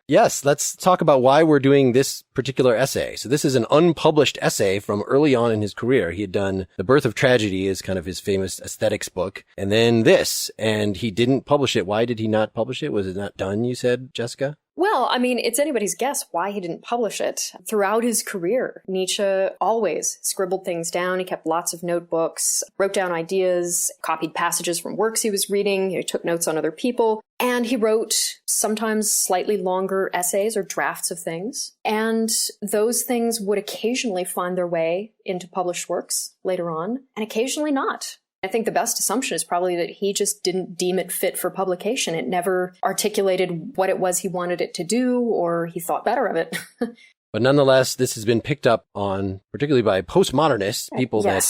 Yes, let's talk about why we're doing this particular essay. So this is an unpublished essay from early on in his career. He had done The Birth of Tragedy is kind of his famous aesthetics book, and then this, and he didn't publish it. Why did he not publish it? Was it not done, you said, Jessica? Well, I mean, it's anybody's guess why he didn't publish it. Throughout his career, Nietzsche always scribbled things down. He kept lots of notebooks, wrote down ideas, copied passages from works he was reading. He took notes on other people. And he wrote sometimes slightly longer essays or drafts of things. And those things would occasionally find their way into published works later on, and occasionally not. I think the best assumption is probably that he just didn't deem it fit for publication. It never articulated what it was he wanted it to do, or he thought better of it. But nonetheless, this has been picked up on, particularly by postmodernists, people that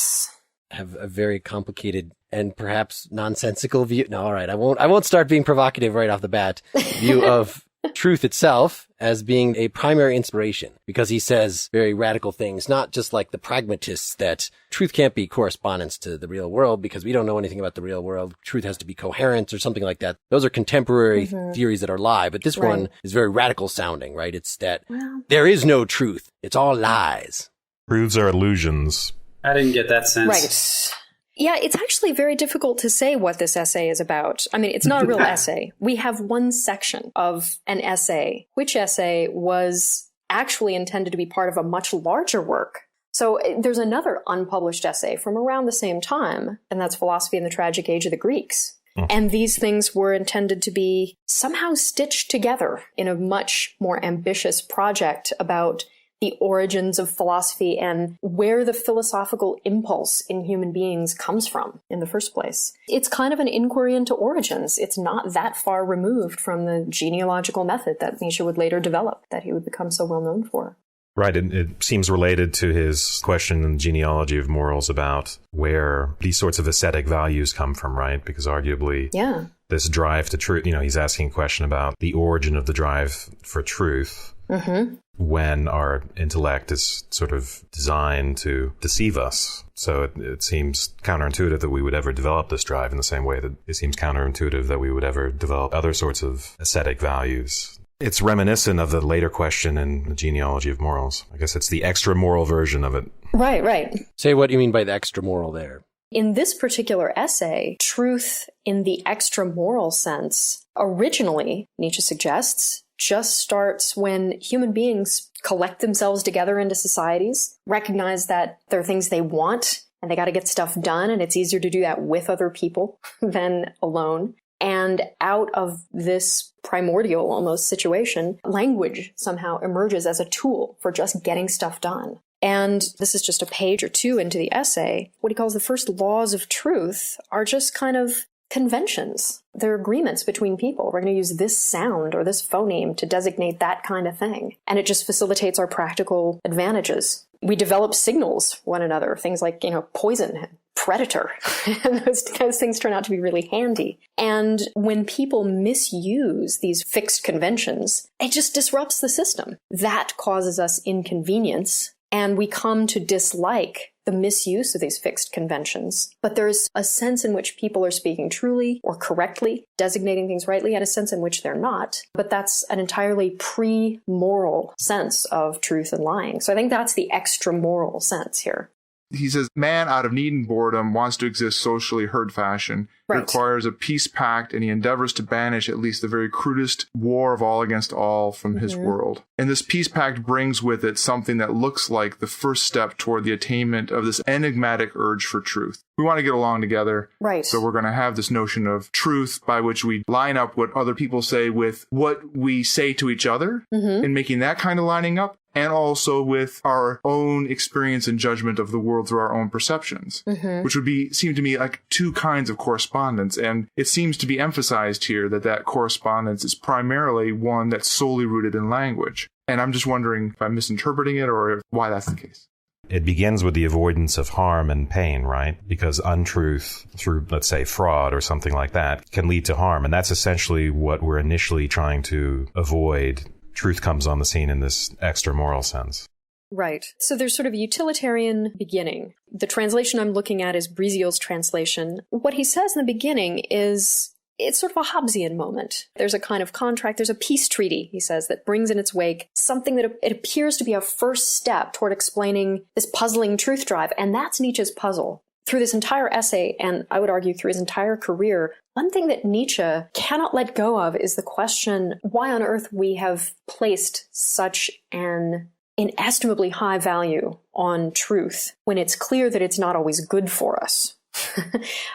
have a very complicated and perhaps nonsensical view. No, all right, I won't start being provocative right off the bat. View of truth itself as being a primary inspiration, because he says very radical things, not just like the pragmatists that truth can't be correspondence to the real world because we don't know anything about the real world. Truth has to be coherence or something like that. Those are contemporary theories that are lie, but this one is very radical sounding, right? It's that there is no truth. It's all lies. Truths are illusions. I didn't get that sense. Right. Yeah, it's actually very difficult to say what this essay is about. I mean, it's not a real essay. We have one section of an essay, which essay was actually intended to be part of a much larger work. So there's another unpublished essay from around the same time, and that's Philosophy in the Tragic Age of the Greeks. And these things were intended to be somehow stitched together in a much more ambitious project about the origins of philosophy and where the philosophical impulse in human beings comes from in the first place. It's kind of an inquiry into origins. It's not that far removed from the genealogical method that Nietzsche would later develop, that he would become so well known for. Right. It seems related to his question in the genealogy of morals about where these sorts of aesthetic values come from, right? Because arguably this drive to truth, he's asking a question about the origin of the drive for truth. When our intellect is sort of designed to deceive us. So it seems counterintuitive that we would ever develop this drive in the same way that it seems counterintuitive that we would ever develop other sorts of aesthetic values. It's reminiscent of the later question in the genealogy of morals. I guess it's the extra moral version of it. Right. Say what you mean by the extra moral there. In this particular essay, truth in the extra moral sense, originally, Nietzsche suggests, just starts when human beings collect themselves together into societies, recognize that there are things they want and they got to get stuff done, and it's easier to do that with other people than alone. And out of this primordial almost situation, language somehow emerges as a tool for just getting stuff done. And this is just a page or two into the essay. What he calls the first laws of truth are just kind of conventions. They're agreements between people. We're going to use this sound or this phoneme to designate that kind of thing. And it just facilitates our practical advantages. We develop signals one another, things like, poison, predator. And those things turn out to be really handy. And when people misuse these fixed conventions, it just disrupts the system. That causes us inconvenience. And we come to dislike the misuse of these fixed conventions. But there's a sense in which people are speaking truly or correctly, designating things rightly, and a sense in which they're not. But that's an entirely pre-moral sense of truth and lying. So I think that's the extra-moral sense here. He says, man out of need and boredom wants to exist socially herd fashion. Right. Requires a peace pact, and he endeavors to banish at least the very crudest war of all against all from his world. And this peace pact brings with it something that looks like the first step toward the attainment of this enigmatic urge for truth. We want to get along together. Right. So we're going to have this notion of truth by which we line up what other people say with what we say to each other, and making that kind of lining up. And also with our own experience and judgment of the world through our own perceptions, which would seem to me like two kinds of correspondence. And it seems to be emphasized here that correspondence is primarily one that's solely rooted in language. And I'm just wondering if I'm misinterpreting it or why that's the case. It begins with the avoidance of harm and pain, right? Because untruth through, let's say, fraud or something like that can lead to harm. And that's essentially what we're initially trying to avoid. Truth comes on the scene in this extra moral sense. Right. So there's sort of a utilitarian beginning. The translation I'm looking at is Briziel's translation. What he says in the beginning is it's sort of a Hobbesian moment. There's a kind of contract, there's a peace treaty, he says, that brings in its wake something that it appears to be a first step toward explaining this puzzling truth drive. And that's Nietzsche's puzzle. Through this entire essay, and I would argue through his entire career, one thing that Nietzsche cannot let go of is the question why on earth we have placed such an inestimably high value on truth when it's clear that it's not always good for us.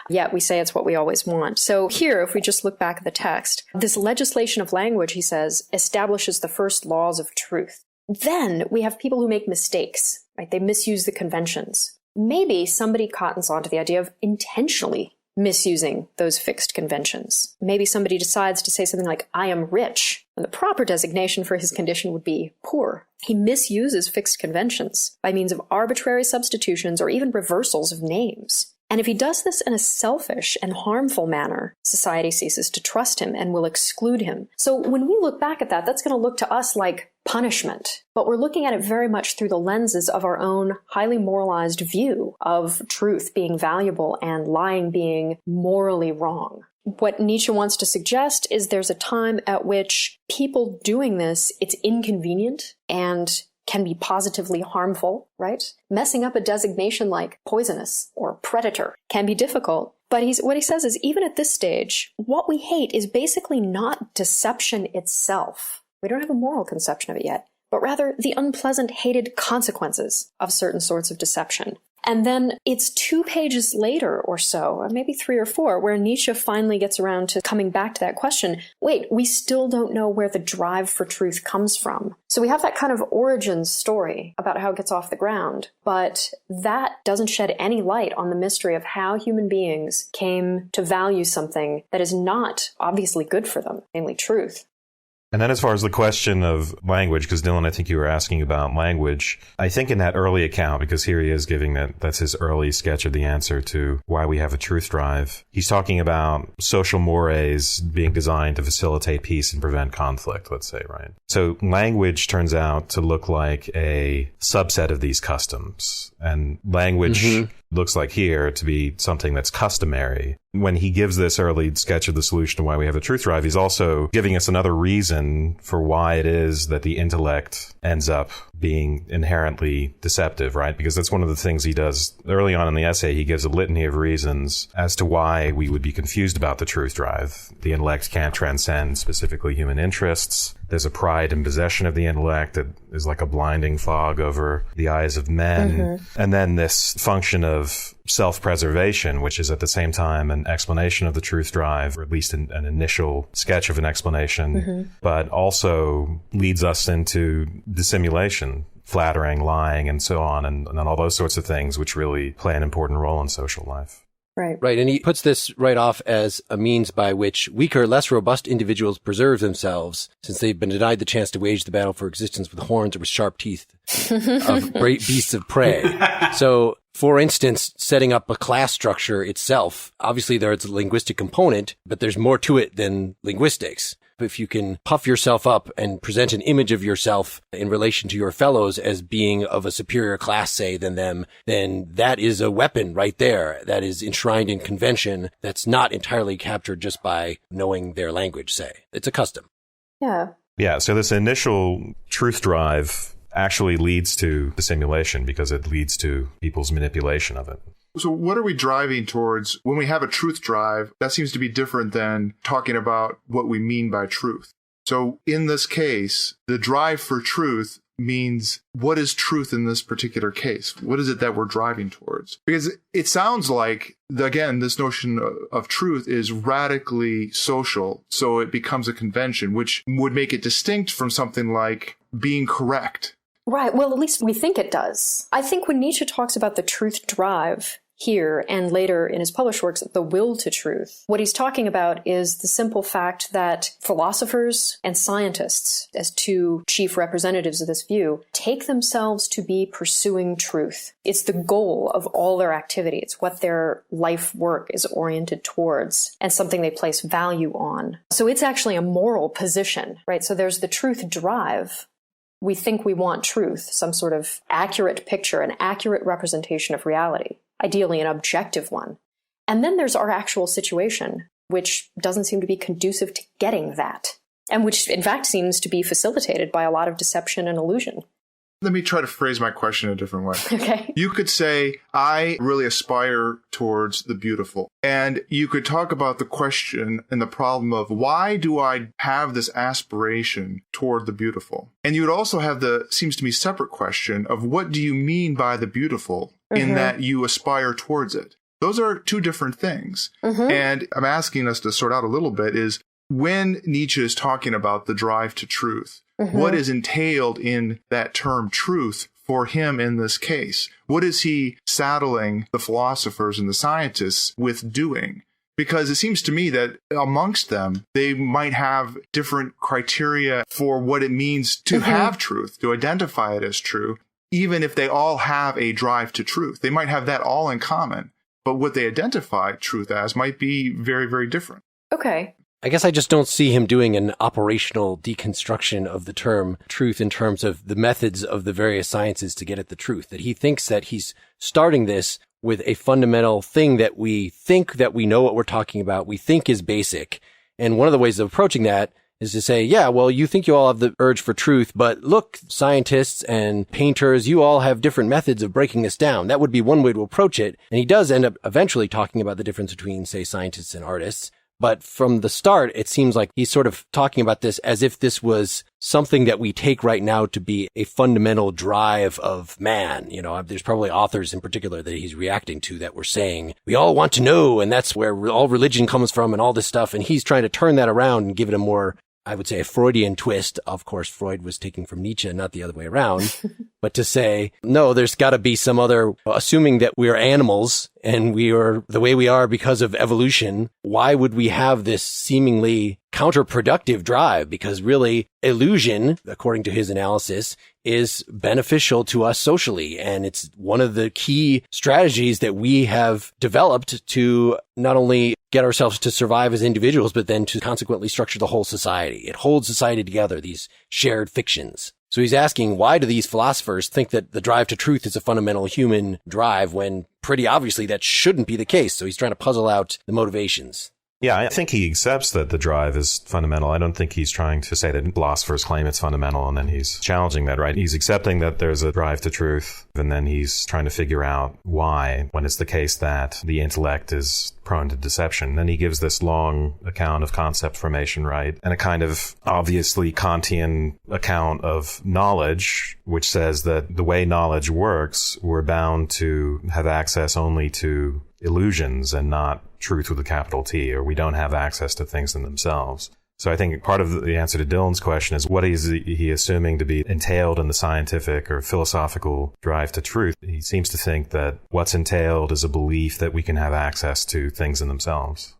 Yet we say it's what we always want. So here, if we just look back at the text, this legislation of language, he says, establishes the first laws of truth. Then we have people who make mistakes, right? They misuse the conventions. Maybe somebody cottons onto the idea of intentionally misusing those fixed conventions. Maybe somebody decides to say something like, I am rich, when the proper designation for his condition would be poor. He misuses fixed conventions by means of arbitrary substitutions or even reversals of names. And if he does this in a selfish and harmful manner, society ceases to trust him and will exclude him. So when we look back at that, that's going to look to us like punishment. But we're looking at it very much through the lenses of our own highly moralized view of truth being valuable and lying being morally wrong. What Nietzsche wants to suggest is there's a time at which people doing this, it's inconvenient and can be positively harmful, right? Messing up a designation like poisonous or predator can be difficult. But what he says is, even at this stage, what we hate is basically not deception itself. We don't have a moral conception of it yet, but rather the unpleasant, hated consequences of certain sorts of deception. And then it's 2 pages later or so, or maybe 3 or 4, where Nietzsche finally gets around to coming back to that question. Wait, we still don't know where the drive for truth comes from. So we have that kind of origin story about how it gets off the ground, but that doesn't shed any light on the mystery of how human beings came to value something that is not obviously good for them, namely truth. And then as far as the question of language, because Dylan, I think you were asking about language, I think in that early account, because here he is giving that's his early sketch of the answer to why we have a truth drive. He's talking about social mores being designed to facilitate peace and prevent conflict, let's say, right? So language turns out to look like a subset of these customs. And language looks like here to be something that's customary. When he gives this early sketch of the solution to why we have a truth drive, he's also giving us another reason for why it is that the intellect ends up being inherently deceptive, right? Because that's one of the things he does early on in the essay. He gives a litany of reasons as to why we would be confused about the truth drive. The intellect can't transcend specifically human interests. There's a pride and possession of the intellect that is like a blinding fog over the eyes of men. And then this function of self-preservation, which is at the same time an explanation of the truth drive, or at least an initial sketch of an explanation, but also leads us into dissimulation, flattering, lying, and so on, and all those sorts of things, which really play an important role in social life. Right. And he puts this right off as a means by which weaker, less robust individuals preserve themselves, since they've been denied the chance to wage the battle for existence with horns or with sharp teeth of great beasts of prey. So, for instance, setting up a class structure itself, obviously there's a linguistic component, but there's more to it than linguistics. If you can puff yourself up and present an image of yourself in relation to your fellows as being of a superior class, say, than them, then that is a weapon right there that is enshrined in convention that's not entirely captured just by knowing their language, say. It's a custom. Yeah, so this initial truth drive actually leads to dissimulation because it leads to people's manipulation of it. So what are we driving towards when we have a truth drive? That seems to be different than talking about what we mean by truth. So in this case, the drive for truth means what is truth in this particular case? What is it that we're driving towards? Because it sounds like, again, this notion of truth is radically social. So it becomes a convention, which would make it distinct from something like being correct. Right. Well, at least we think it does. I think when Nietzsche talks about the truth drive here and later in his published works, the will to truth, what he's talking about is the simple fact that philosophers and scientists, as 2 chief representatives of this view, take themselves to be pursuing truth. It's the goal of all their activity. It's what their life work is oriented towards and something they place value on. So it's actually a moral position, right? So there's the truth drive. We think we want truth, some sort of accurate picture, an accurate representation of reality, ideally an objective one. And then there's our actual situation. which doesn't seem to be conducive to getting that, and which in fact seems to be facilitated by a lot of deception and illusion. Let me try to phrase my question a different way. Okay. You could say, I really aspire towards the beautiful. And you could talk about the question and the problem of why do I have this aspiration toward the beautiful? And you would also have the, seems to me, separate question of what do you mean by the beautiful in that you aspire towards it? Those are two different things. And I'm asking us to sort out a little bit is when Nietzsche is talking about the drive to truth, what is entailed in that term truth for him in this case? What is he saddling the philosophers and the scientists with doing? Because it seems to me that amongst them, they might have different criteria for what it means to have truth, to identify it as true, even if they all have a drive to truth. They might have that all in common, but what they identify truth as might be very, very different. Okay. I guess I just don't see him doing an operational deconstruction of the term truth in terms of the methods of the various sciences to get at the truth. That he thinks that he's starting this with a fundamental thing that we think that we know what we're talking about, we think is basic. And one of the ways of approaching that is to say, yeah, well, you think you all have the urge for truth, but look, scientists and painters, you all have different methods of breaking this down. That would be one way to approach it. And he does end up eventually talking about the difference between, say, scientists and artists. But from the start, it seems like he's sort of talking about this as if this was something that we take right now to be a fundamental drive of man. You know, there's probably authors in particular that he's reacting to that were saying, we all want to know, and that's where all religion comes from and all this stuff. And he's trying to turn that around and give it a more, I would say, a Freudian twist. Of course, Freud was taking from Nietzsche, not the other way around. But to say, no, there's got to be some other, assuming that we are animals and we are the way we are because of evolution, why would we have this seemingly counterproductive drive? Because really, illusion, according to his analysis, is beneficial to us socially. And it's one of the key strategies that we have developed to not only get ourselves to survive as individuals, but then to consequently structure the whole society. It holds society together, these shared fictions. So he's asking, why do these philosophers think that the drive to truth is a fundamental human drive when pretty obviously that shouldn't be the case? So he's trying to puzzle out the motivations. Yeah, I think he accepts that the drive is fundamental. I don't think he's trying to say that philosophers claim it's fundamental and then he's challenging that, right? He's accepting that there's a drive to truth and then he's trying to figure out why, when it's the case that the intellect is prone to deception. Then he gives this long account of concept formation, right? And a kind of obviously Kantian account of knowledge, which says that the way knowledge works, we're bound to have access only to illusions and not truth with a capital T, or we don't have access to things in themselves. So I think part of the answer to Dylan's question is what is he assuming to be entailed in the scientific or philosophical drive to truth? He seems to think that what's entailed is a belief that we can have access to things in themselves.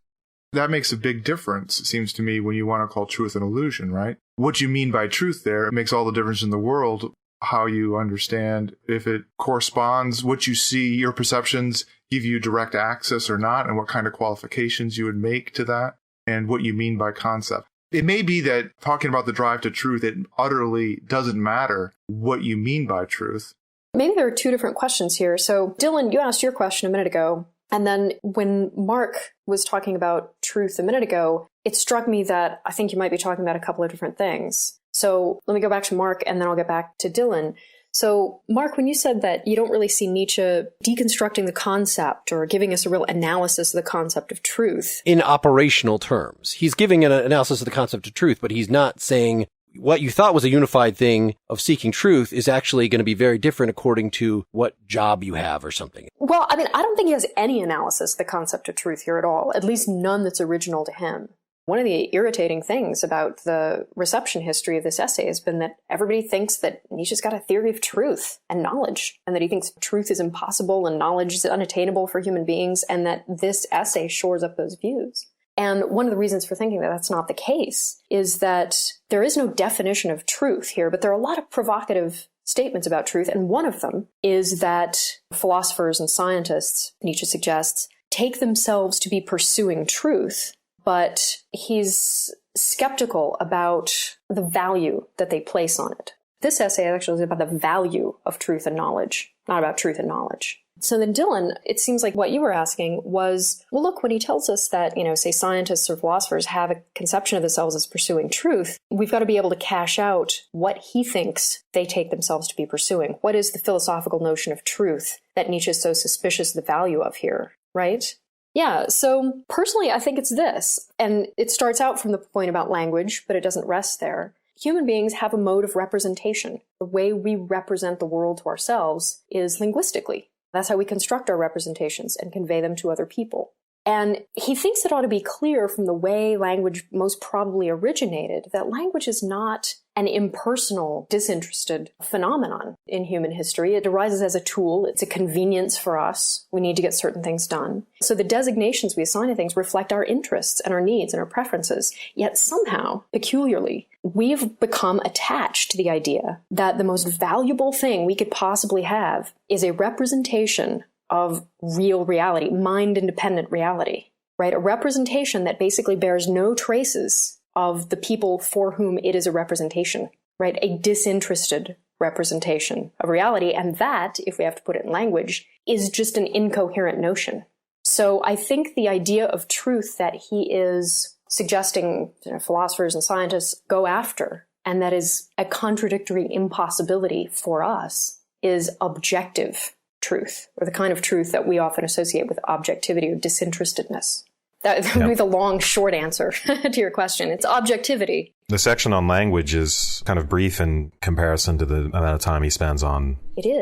That makes a big difference, it seems to me, when you want to call truth an illusion, right? What you mean by truth there, it makes all the difference in the world, how you understand if it corresponds, what you see, your perceptions give you direct access or not, and what kind of qualifications you would make to that, and what you mean by concept. It may be that talking about the drive to truth, it utterly doesn't matter what you mean by truth. Maybe there are two different questions here. So, Dylan, you asked your question a minute ago, and then when Mark was talking about truth a minute ago, it struck me that I think you might be talking about a couple of different things. So let me go back to Mark, and then I'll get back to Dylan. So, Mark, when you said that you don't really see Nietzsche deconstructing the concept or giving us a real analysis of the concept of truth. In operational terms. He's giving an analysis of the concept of truth, but he's not saying what you thought was a unified thing of seeking truth is actually going to be very different according to what job you have or something. Well, I mean, I don't think he has any analysis of the concept of truth here at all, at least none that's original to him. One of the irritating things about the reception history of this essay has been that everybody thinks that Nietzsche's got a theory of truth and knowledge, and that he thinks truth is impossible and knowledge is unattainable for human beings, and that this essay shores up those views. And one of the reasons for thinking that that's not the case is that there is no definition of truth here, but there are a lot of provocative statements about truth, and one of them is that philosophers and scientists, Nietzsche suggests, take themselves to be pursuing truth, but he's skeptical about the value that they place on it. This essay actually is about the value of truth and knowledge, not about truth and knowledge. So then, Dylan, it seems like what you were asking was, well, look, when he tells us that, say scientists or philosophers have a conception of themselves as pursuing truth, we've got to be able to cash out what he thinks they take themselves to be pursuing. What is the philosophical notion of truth that Nietzsche is so suspicious of the value of here, right? Yeah, so personally, I think it's this. And it starts out from the point about language, but it doesn't rest there. Human beings have a mode of representation. The way we represent the world to ourselves is linguistically. That's how we construct our representations and convey them to other people. And he thinks it ought to be clear from the way language most probably originated that language is not an impersonal, disinterested phenomenon in human history. It arises as a tool. It's a convenience for us. We need to get certain things done. So the designations we assign to things reflect our interests and our needs and our preferences. Yet somehow, peculiarly, we've become attached to the idea that the most valuable thing we could possibly have is a representation of real reality, mind-independent reality, right? A representation that basically bears no traces of the people for whom it is a representation, right? A disinterested representation of reality. And that, if we have to put it in language, is just an incoherent notion. So I think the idea of truth that he is suggesting philosophers and scientists go after, and that is a contradictory impossibility for us, is objective truth, or the kind of truth that we often associate with objectivity or disinterestedness. That would be the long, short answer to your question. It's objectivity. The section on language is kind of brief in comparison to the amount of time he spends on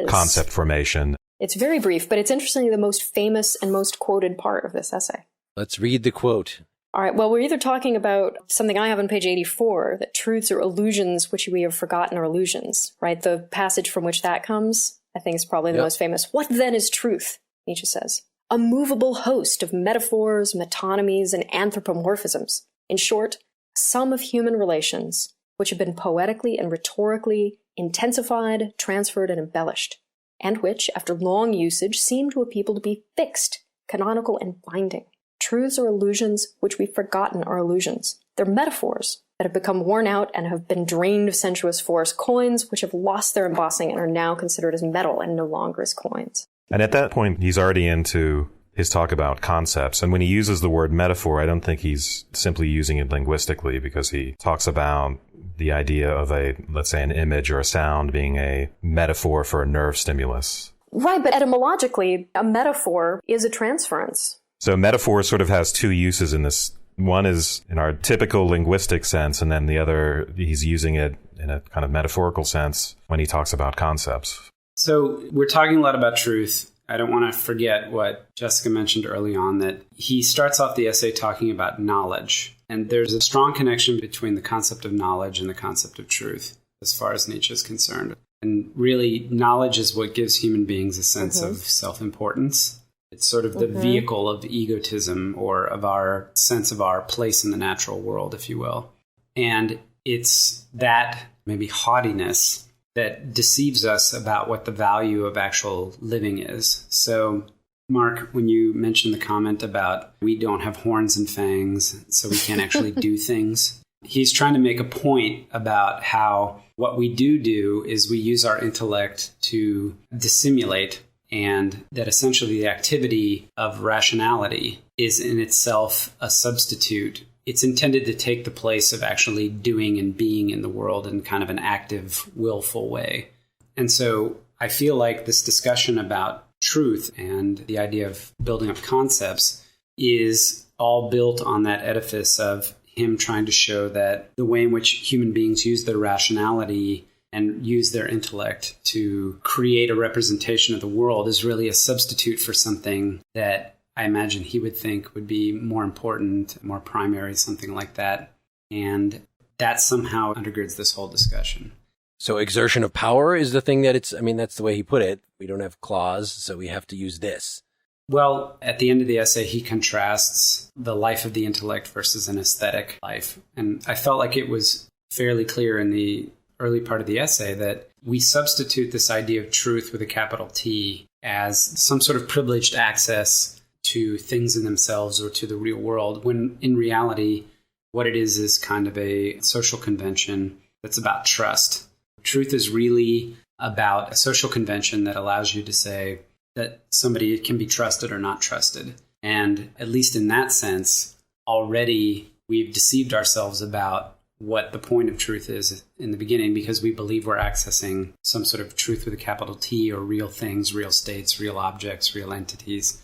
concept formation. It's very brief, but it's interestingly the most famous and most quoted part of this essay. Let's read the quote. All right, well, we're either talking about something I have on page 84, that truths or illusions which we have forgotten are illusions, right? The passage from which that comes, I think, is probably the most famous. What then is truth? Nietzsche says. A movable host of metaphors, metonymies, and anthropomorphisms. In short, a sum of human relations which have been poetically and rhetorically intensified, transferred, and embellished, and which, after long usage, seem to a people to be fixed, canonical, and binding. Truths or illusions which we've forgotten are illusions. They're metaphors that have become worn out and have been drained of sensuous force, coins which have lost their embossing and are now considered as metal and no longer as coins. And at that point, he's already into his talk about concepts. And when he uses the word metaphor, I don't think he's simply using it linguistically, because he talks about the idea of let's say an image or a sound being a metaphor for a nerve stimulus. Right, but etymologically, a metaphor is a transference. So metaphor sort of has two uses in this. One is in our typical linguistic sense, and then the other, he's using it in a kind of metaphorical sense when he talks about concepts. So we're talking a lot about truth. I don't want to forget what Jessica mentioned early on, that he starts off the essay talking about knowledge. And there's a strong connection between the concept of knowledge and the concept of truth, as far as Nietzsche is concerned. And really, knowledge is what gives human beings a sense of self-importance. It's sort of the vehicle of egotism, or of our sense of our place in the natural world, if you will. And it's that maybe haughtiness that deceives us about what the value of actual living is. So, Mark, when you mentioned the comment about we don't have horns and fangs, so we can't actually do things, he's trying to make a point about how what we do is we use our intellect to dissimulate, and that essentially the activity of rationality is in itself a substitute. It's intended to take the place of actually doing and being in the world in kind of an active, willful way. And so I feel like this discussion about truth and the idea of building up concepts is all built on that edifice of him trying to show that the way in which human beings use their rationality and use their intellect to create a representation of the world is really a substitute for something that I imagine he would think would be more important, more primary, something like that. And that somehow undergirds this whole discussion. So exertion of power is the thing that's the way he put it. We don't have claws, so we have to use this. Well, at the end of the essay, he contrasts the life of the intellect versus an aesthetic life. And I felt like it was fairly clear in the early part of the essay that we substitute this idea of truth with a capital T as some sort of privileged access to things in themselves or to the real world, when in reality, what it is kind of a social convention that's about trust. Truth is really about a social convention that allows you to say, that somebody can be trusted or not trusted. And at least in that sense, already we've deceived ourselves about what the point of truth is in the beginning, because we believe we're accessing some sort of truth with a capital T, or real things, real states, real objects, real entities.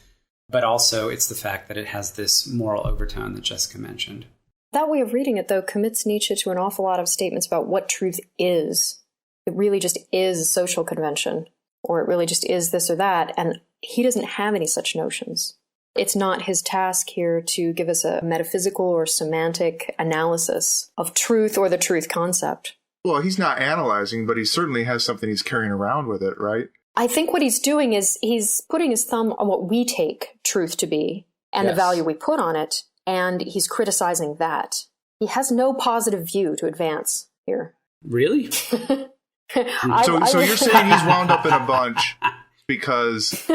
But also it's the fact that it has this moral overtone that Jessica mentioned. That way of reading it, though, commits Nietzsche to an awful lot of statements about what truth is. It really just is a social convention, or it really just is this or that, and he doesn't have any such notions. It's not his task here to give us a metaphysical or semantic analysis of truth or the truth concept. Well, he's not analyzing, but he certainly has something he's carrying around with it, right? I think what he's doing is he's putting his thumb on what we take truth to be and the value we put on it, and he's criticizing that. He has no positive view to advance here. Really? So you're saying he's wound up in a bunch because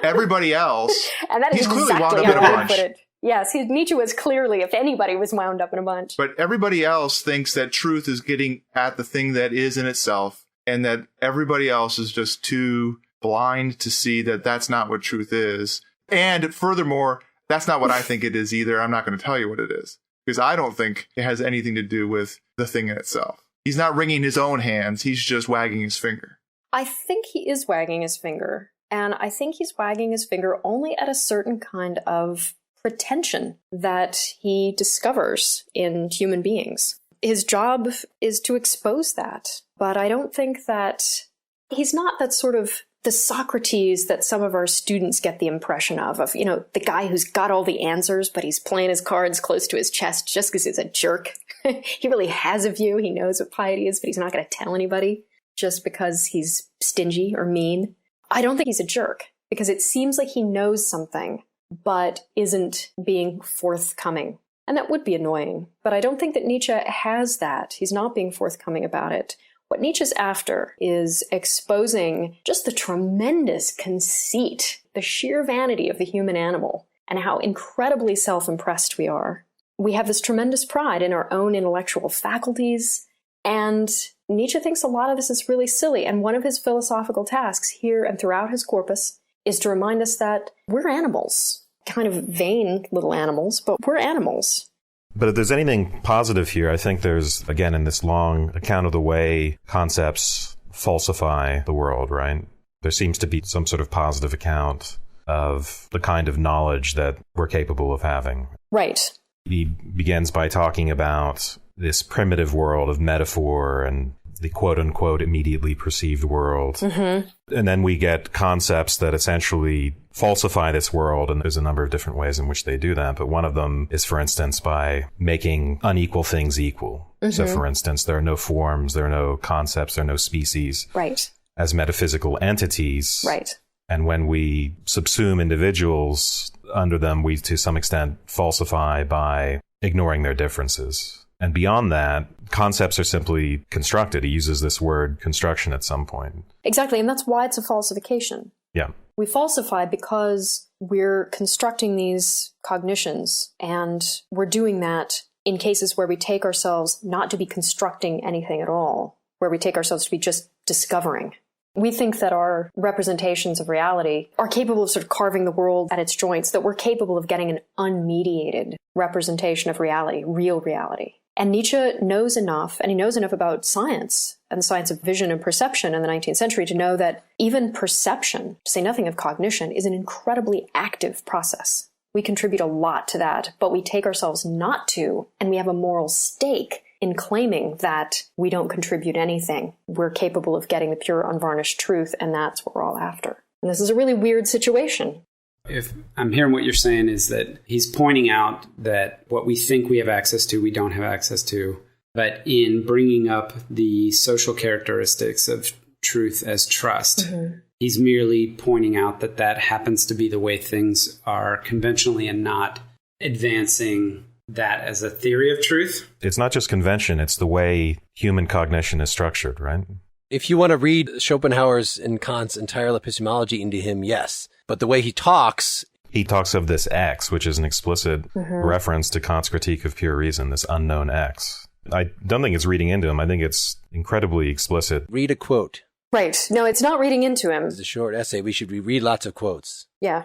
everybody else, and that is he's clearly exactly wound up in a how I bunch. put it. Yes, Nietzsche was clearly, if anybody, was wound up in a bunch. But everybody else thinks that truth is getting at the thing that is in itself, and that everybody else is just too blind to see that that's not what truth is. And furthermore, that's not what I think it is either. I'm not going to tell you what it is, because I don't think it has anything to do with the thing in itself. He's not wringing his own hands. He's just wagging his finger. I think he is wagging his finger. And I think he's wagging his finger only at a certain kind of pretension that he discovers in human beings. His job is to expose that. But I don't think that he's not that sort of the Socrates that some of our students get the impression of, the guy who's got all the answers, but he's playing his cards close to his chest just because he's a jerk. He really has a view. He knows what piety is, but he's not going to tell anybody just because he's stingy or mean. I don't think he's a jerk, because it seems like he knows something, but isn't being forthcoming. And that would be annoying. But I don't think that Nietzsche has that. He's not being forthcoming about it. What Nietzsche's after is exposing just the tremendous conceit, the sheer vanity of the human animal, and how incredibly self-impressed we are. We have this tremendous pride in our own intellectual faculties, and Nietzsche thinks a lot of this is really silly. And one of his philosophical tasks here and throughout his corpus is to remind us that we're animals, kind of vain little animals, but we're animals. But if there's anything positive here, I think there's, again, in this long account of the way concepts falsify the world, right? There seems to be some sort of positive account of the kind of knowledge that we're capable of having. Right. He begins by talking about this primitive world of metaphor and the quote-unquote immediately perceived world. Mm-hmm. And then we get concepts that essentially falsify this world, and there's a number of different ways in which they do that. But one of them is, for instance, by making unequal things equal. Mm-hmm. So, for instance, there are no forms, there are no concepts, there are no species. Right. As metaphysical entities. Right. And when we subsume individuals under them, we, to some extent, falsify by ignoring their differences. And beyond that, concepts are simply constructed. He uses this word construction at some point. Exactly, and that's why it's a falsification. Yeah. We falsify because we're constructing these cognitions, and we're doing that in cases where we take ourselves not to be constructing anything at all, where we take ourselves to be just discovering. We think that our representations of reality are capable of sort of carving the world at its joints, that we're capable of getting an unmediated representation of reality, real reality. And Nietzsche knows enough, and he knows enough about science and the science of vision and perception in the 19th century to know that even perception, to say nothing of cognition, is an incredibly active process. We contribute a lot to that, but we take ourselves not to, and we have a moral stake in claiming that we don't contribute anything. We're capable of getting the pure, unvarnished truth, and that's what we're all after. And this is a really weird situation. If I'm hearing what you're saying is that he's pointing out that what we think we have access to, we don't have access to. But in bringing up the social characteristics of truth as trust, mm-hmm. he's merely pointing out that that happens to be the way things are conventionally, and not advancing that as a theory of truth. It's not just convention, it's the way human cognition is structured, right? If you want to read Schopenhauer's and Kant's entire epistemology into him, yes. But the way he talks of this X, which is an explicit mm-hmm. reference to Kant's critique of pure reason, this unknown X. I don't think it's reading into him. I think it's incredibly explicit. Read a quote. Right. No, it's not reading into him. It's a short essay. We should read lots of quotes. Yeah.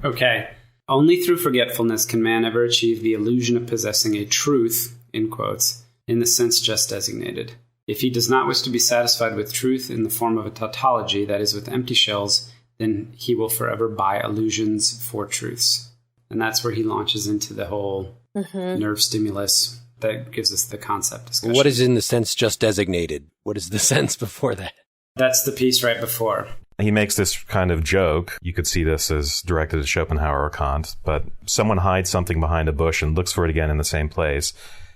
Okay. Only through forgetfulness can man ever achieve the illusion of possessing a truth, in quotes, in the sense just designated. If he does not wish to be satisfied with truth in the form of a tautology, that is, with empty shells, then he will forever buy illusions for truths. And that's where he launches into the whole nerve stimulus that gives us the concept discussion. What is in the sense just designated? What is the sense before that? That's the piece right before. He makes this kind of joke. You could see this as directed at Schopenhauer or Kant, but someone hides something behind a bush and looks for it again in the same place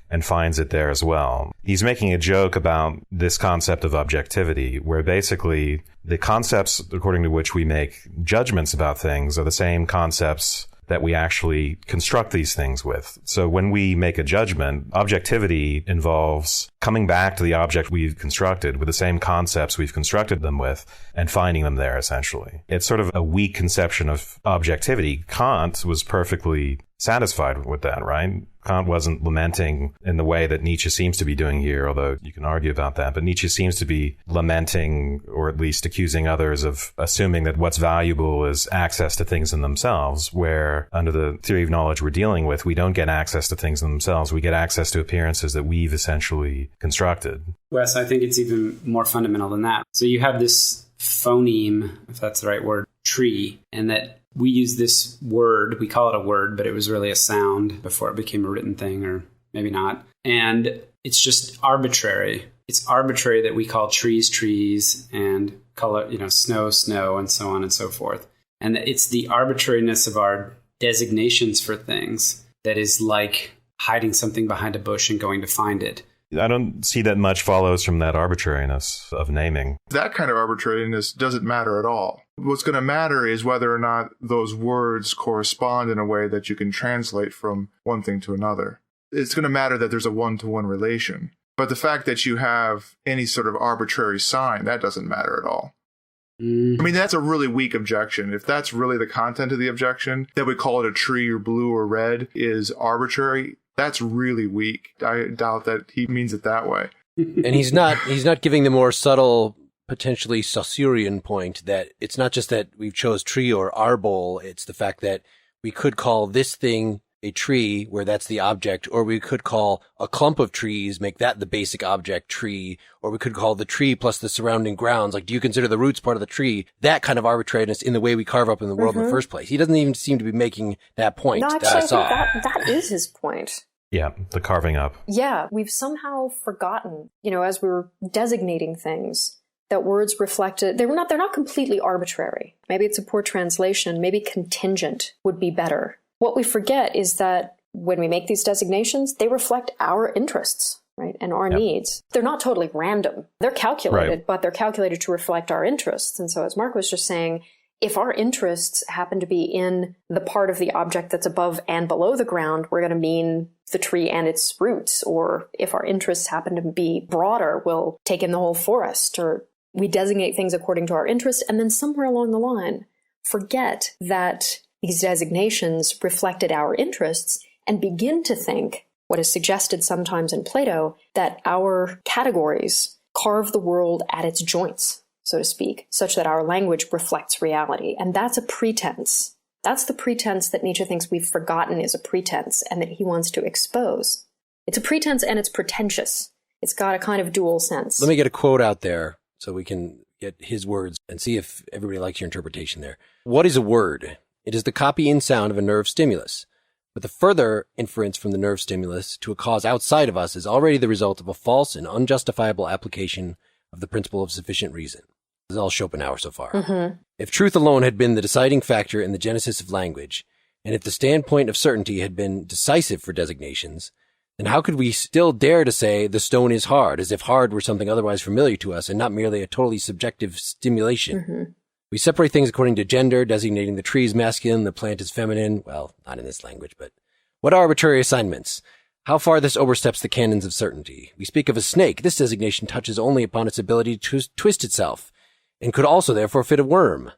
and finds it there as well. He's making a joke about this concept of objectivity, where basically the concepts according to which we make judgments about things are the same concepts that we actually construct these things with. So when we make a judgment, objectivity involves coming back to the object we've constructed with the same concepts we've constructed them with and finding them there, essentially. It's sort of a weak conception of objectivity. Kant was perfectly satisfied with that, right? Kant wasn't lamenting in the way that Nietzsche seems to be doing here, although you can argue about that. But Nietzsche seems to be lamenting, or at least accusing others of assuming that what's valuable is access to things in themselves, where under the theory of knowledge we're dealing with, we don't get access to things in themselves. We get access to appearances that we've essentially constructed. Wes, I think it's even more fundamental than that. So you have this phoneme, if that's the right word, tree, and that we use this word, we call it a word, but it was really a sound before it became a written thing, or maybe not. And it's just arbitrary. It's arbitrary that we call trees, trees, and color, snow, snow, and so on and so forth. And it's the arbitrariness of our designations for things that is like hiding something behind a bush and going to find it. I don't see that much follows from that arbitrariness of naming. That kind of arbitrariness doesn't matter at all. What's going to matter is whether or not those words correspond in a way that you can translate from one thing to another. It's going to matter that there's a one-to-one relation. But the fact that you have any sort of arbitrary sign, that doesn't matter at all. I mean, that's a really weak objection. If that's really the content of the objection, that we call it a tree or blue or red is arbitrary, that's really weak. I doubt that he means it that way. And he's not giving the more subtle, potentially Saussurean point that it's not just that we've chose tree or arbol, it's the fact that we could call this thing a tree where that's the object, or we could call a clump of trees, make that the basic object tree, or we could call the tree plus the surrounding grounds. Like, do you consider the roots part of the tree? That kind of arbitrariness in the way we carve up in the world in the first place. He doesn't even seem to be making that point that I saw. That is his point. Yeah, the carving up. Yeah, we've somehow forgotten, as we were designating things, that words reflected, they're not completely arbitrary. Maybe it's a poor translation, maybe contingent would be better. What we forget is that when we make these designations, they reflect our interests, right, and our needs. They're not totally random. They're calculated, but they're calculated to reflect our interests. And so as Mark was just saying, if our interests happen to be in the part of the object that's above and below the ground, we're going to mean the tree and its roots. Or if our interests happen to be broader, we'll take in the whole forest. Or we designate things according to our interest, and then somewhere along the line, forget that these designations reflected our interests and begin to think, what is suggested sometimes in Plato, that our categories carve the world at its joints, so to speak, such that our language reflects reality. And that's a pretense. That's the pretense that Nietzsche thinks we've forgotten is a pretense and that he wants to expose. It's a pretense and it's pretentious. It's got a kind of dual sense. Let me get a quote out there so we can get his words and see if everybody likes your interpretation there. What is a word? It is the copy in sound of a nerve stimulus. But the further inference from the nerve stimulus to a cause outside of us is already the result of a false and unjustifiable application of the principle of sufficient reason. This is all Schopenhauer so far. If truth alone had been the deciding factor in the genesis of language, and if the standpoint of certainty had been decisive for designations, then how could we still dare to say the stone is hard, as if hard were something otherwise familiar to us and not merely a totally subjective stimulation? We separate things according to gender, designating the tree as masculine, the plant as feminine. Well, not in this language, but what arbitrary assignments? How far this oversteps the canons of certainty. We speak of a snake. This designation touches only upon its ability to twist itself, and could also therefore fit a worm.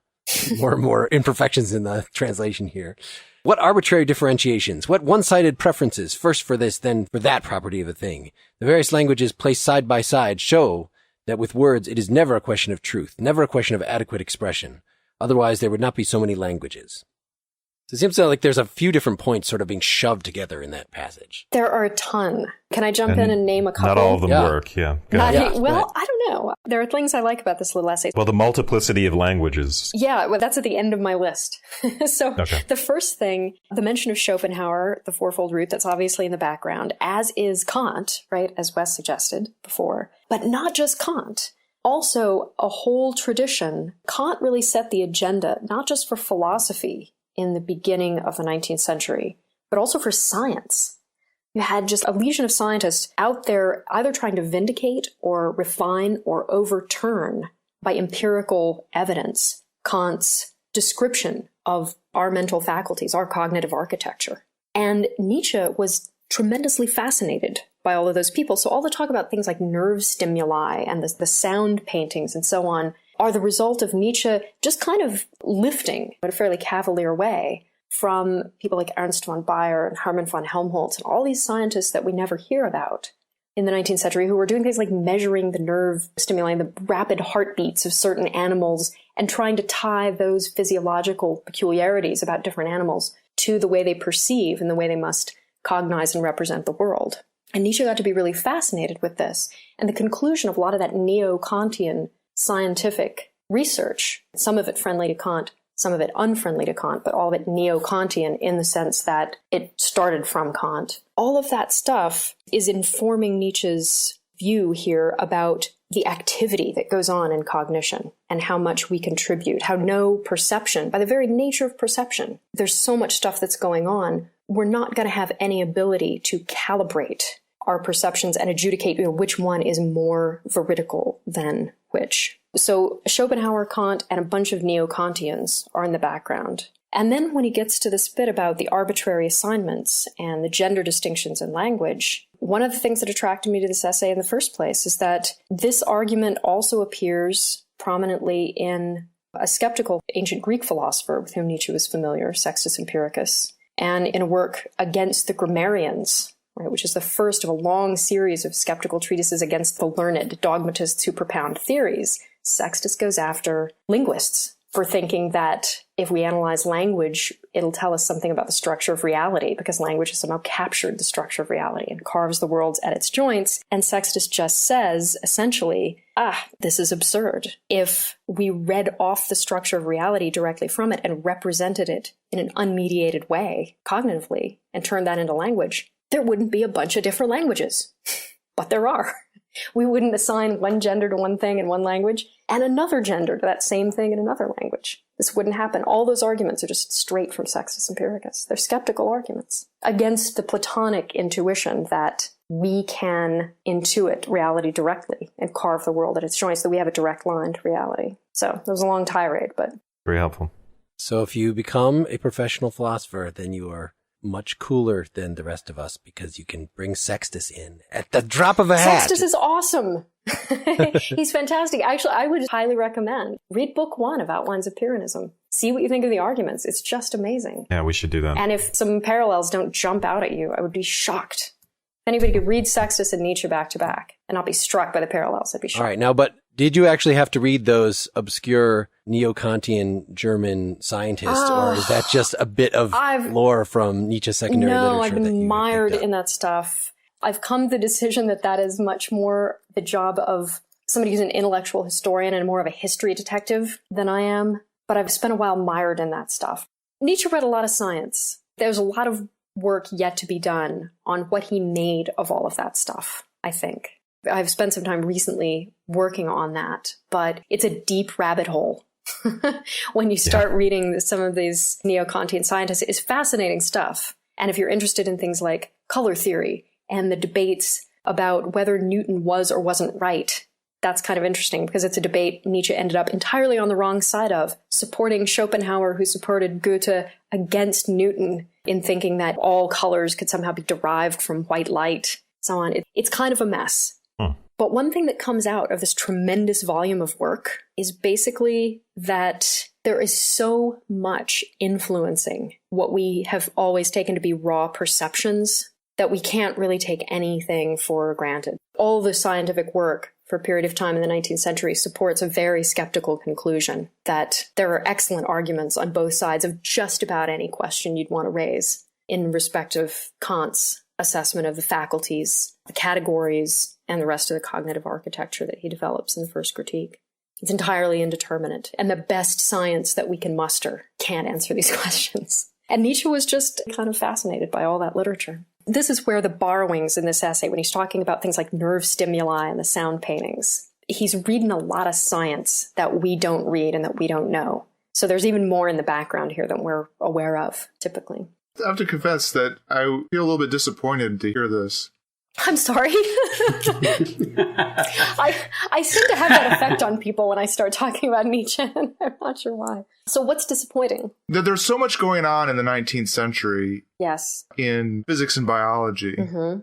More imperfections in the translation here. What arbitrary differentiations? What one-sided preferences? First for this, then for that property of a thing. The various languages placed side by side show that with words it is never a question of truth, never a question of adequate expression. Otherwise there would not be so many languages. So it seems like there's a few different points sort of being shoved together in that passage. There are a ton. Can I jump in and name a couple? Not all of them work, yeah. I don't know. There are things I like about this little essay. Well, the multiplicity of languages. Yeah, well, that's at the end of my list. The first thing, the mention of Schopenhauer, the fourfold root, that's obviously in the background, as is Kant, right, as Wes suggested before. But not just Kant. Also, a whole tradition. Kant really set the agenda, not just for philosophy in the beginning of the 19th century, but also for science. You had just a legion of scientists out there either trying to vindicate or refine or overturn by empirical evidence Kant's description of our mental faculties, our cognitive architecture. And Nietzsche was tremendously fascinated by all of those people. So all the talk about things like nerve stimuli and the sound paintings and so on are the result of Nietzsche just kind of lifting in a fairly cavalier way from people like Ernst von Baer and Hermann von Helmholtz and all these scientists that we never hear about in the 19th century who were doing things like measuring the nerve stimuli, the rapid heartbeats of certain animals, and trying to tie those physiological peculiarities about different animals to the way they perceive and the way they must cognize and represent the world. And Nietzsche got to be really fascinated with this. And the conclusion of a lot of that neo-Kantian scientific research, some of it friendly to Kant, some of it unfriendly to Kant, but all of it neo-Kantian in the sense that it started from Kant. All of that stuff is informing Nietzsche's view here about the activity that goes on in cognition and how much we contribute, how no perception, by the very nature of perception, there's so much stuff that's going on, we're not going to have any ability to calibrate our perceptions and adjudicate which one is more veridical than which. So Schopenhauer, Kant, and a bunch of neo-Kantians are in the background. And then when he gets to this bit about the arbitrary assignments and the gender distinctions in language, one of the things that attracted me to this essay in the first place is that this argument also appears prominently in a skeptical ancient Greek philosopher with whom Nietzsche was familiar, Sextus Empiricus, and in a work Against the Grammarians, right, which is the first of a long series of skeptical treatises against the learned dogmatists who propound theories. Sextus goes after linguists for thinking that if we analyze language, it'll tell us something about the structure of reality, because language has somehow captured the structure of reality and carves the world at its joints. And Sextus just says, essentially, this is absurd. If we read off the structure of reality directly from it and represented it in an unmediated way, cognitively, and turned that into language, there wouldn't be a bunch of different languages. But there are. We wouldn't assign one gender to one thing in one language and another gender to that same thing in another language. This wouldn't happen. All those arguments are just straight from Sextus Empiricus. They're skeptical arguments against the Platonic intuition that we can intuit reality directly and carve the world at its joints, that we have a direct line to reality. So it was a long tirade, but... Very helpful. So if you become a professional philosopher, then you are much cooler than the rest of us because you can bring Sextus in at the drop of a hat. Sextus is awesome. He's fantastic. Actually, I would highly recommend. Read book 1 of Outlines of Pyrrhonism. See what you think of the arguments. It's just amazing. Yeah, we should do that. And if some parallels don't jump out at you, I would be shocked. If anybody could read Sextus and Nietzsche back to back and not be struck by the parallels, I'd be shocked. All right, now, but did you actually have to read those obscure neo-Kantian German scientists, or is that just a bit of lore from Nietzsche's secondary literature? No, I've been mired in that stuff. I've come to the decision that that is much more the job of somebody who's an intellectual historian and more of a history detective than I am. But I've spent a while mired in that stuff. Nietzsche read a lot of science. There's a lot of work yet to be done on what he made of all of that stuff, I think. I've spent some time recently working on that, but it's a deep rabbit hole. When you start reading some of these neo-Kantian scientists, it's fascinating stuff. And if you're interested in things like color theory and the debates about whether Newton was or wasn't right, that's kind of interesting because it's a debate Nietzsche ended up entirely on the wrong side of, supporting Schopenhauer, who supported Goethe, against Newton in thinking that all colors could somehow be derived from white light, so on. It's kind of a mess. But one thing that comes out of this tremendous volume of work is basically that there is so much influencing what we have always taken to be raw perceptions that we can't really take anything for granted. All the scientific work for a period of time in the 19th century, supports a very skeptical conclusion that there are excellent arguments on both sides of just about any question you'd want to raise in respect of Kant's assessment of the faculties, the categories, and the rest of the cognitive architecture that he develops in the first critique. It's entirely indeterminate, and the best science that we can muster can't answer these questions. And Nietzsche was just kind of fascinated by all that literature. This is where the borrowings in this essay, when he's talking about things like nerve stimuli and the sound paintings, he's reading a lot of science that we don't read and that we don't know. So there's even more in the background here than we're aware of, typically. I have to confess that I feel a little bit disappointed to hear this. I'm sorry. I seem to have that effect on people when I start talking about Nietzsche, and I'm not sure why. So what's disappointing? There's so much going on in the 19th century yes, in physics and biology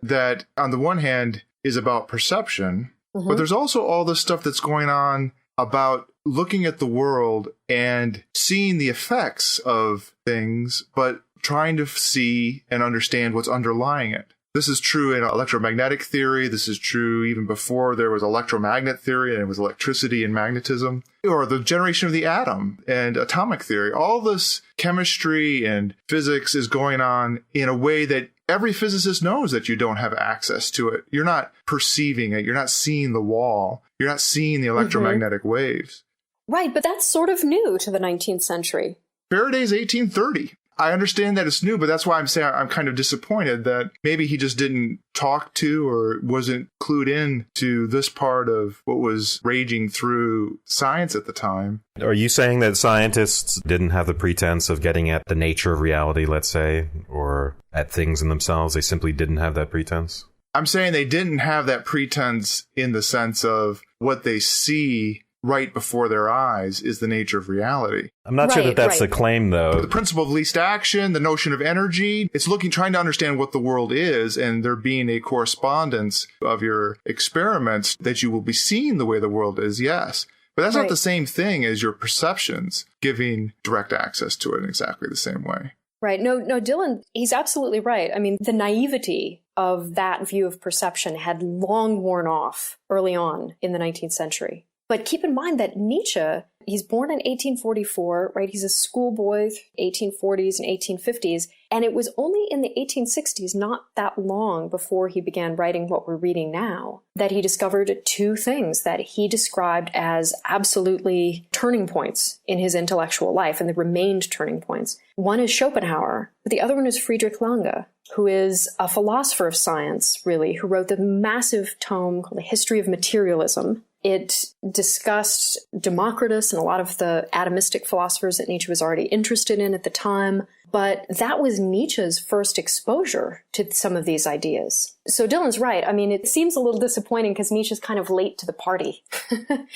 that, on the one hand, is about perception, but there's also all this stuff that's going on about looking at the world and seeing the effects of things, but trying to see and understand what's underlying it. This is true in electromagnetic theory. This is true even before there was electromagnet theory and it was electricity and magnetism, or the generation of the atom and atomic theory. All this chemistry and physics is going on in a way that every physicist knows that you don't have access to it. You're not perceiving it. You're not seeing the wall. You're not seeing the electromagnetic waves. Right, but that's sort of new to the 19th century. Faraday's 1830. I understand that it's new, but that's why I'm saying I'm kind of disappointed that maybe he just didn't talk to or wasn't clued in to this part of what was raging through science at the time. Are you saying that scientists didn't have the pretense of getting at the nature of reality, let's say, or at things in themselves? They simply didn't have that pretense? I'm saying they didn't have that pretense in the sense of what they see right before their eyes is the nature of reality. I'm not sure that that's the claim, though. The principle of least action, the notion of energy, it's trying to understand what the world is, and there being a correspondence of your experiments that you will be seeing the way the world is, yes. But that's not the same thing as your perceptions giving direct access to it in exactly the same way. Right. No, Dylan, he's absolutely right. I mean, the naivety of that view of perception had long worn off early on in the 19th century. But keep in mind that Nietzsche, he's born in 1844, right? He's a schoolboy, 1840s and 1850s. And it was only in the 1860s, not that long before he began writing what we're reading now, that he discovered two things that he described as absolutely turning points in his intellectual life, and they remained turning points. One is Schopenhauer, but the other one is Friedrich Lange, who is a philosopher of science, really, who wrote the massive tome called The History of Materialism. It discussed Democritus and a lot of the atomistic philosophers that Nietzsche was already interested in at the time. But that was Nietzsche's first exposure to some of these ideas. So Dylan's right. I mean, it seems a little disappointing because Nietzsche's kind of late to the party. But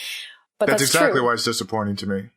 that's exactly true. Why it's disappointing to me.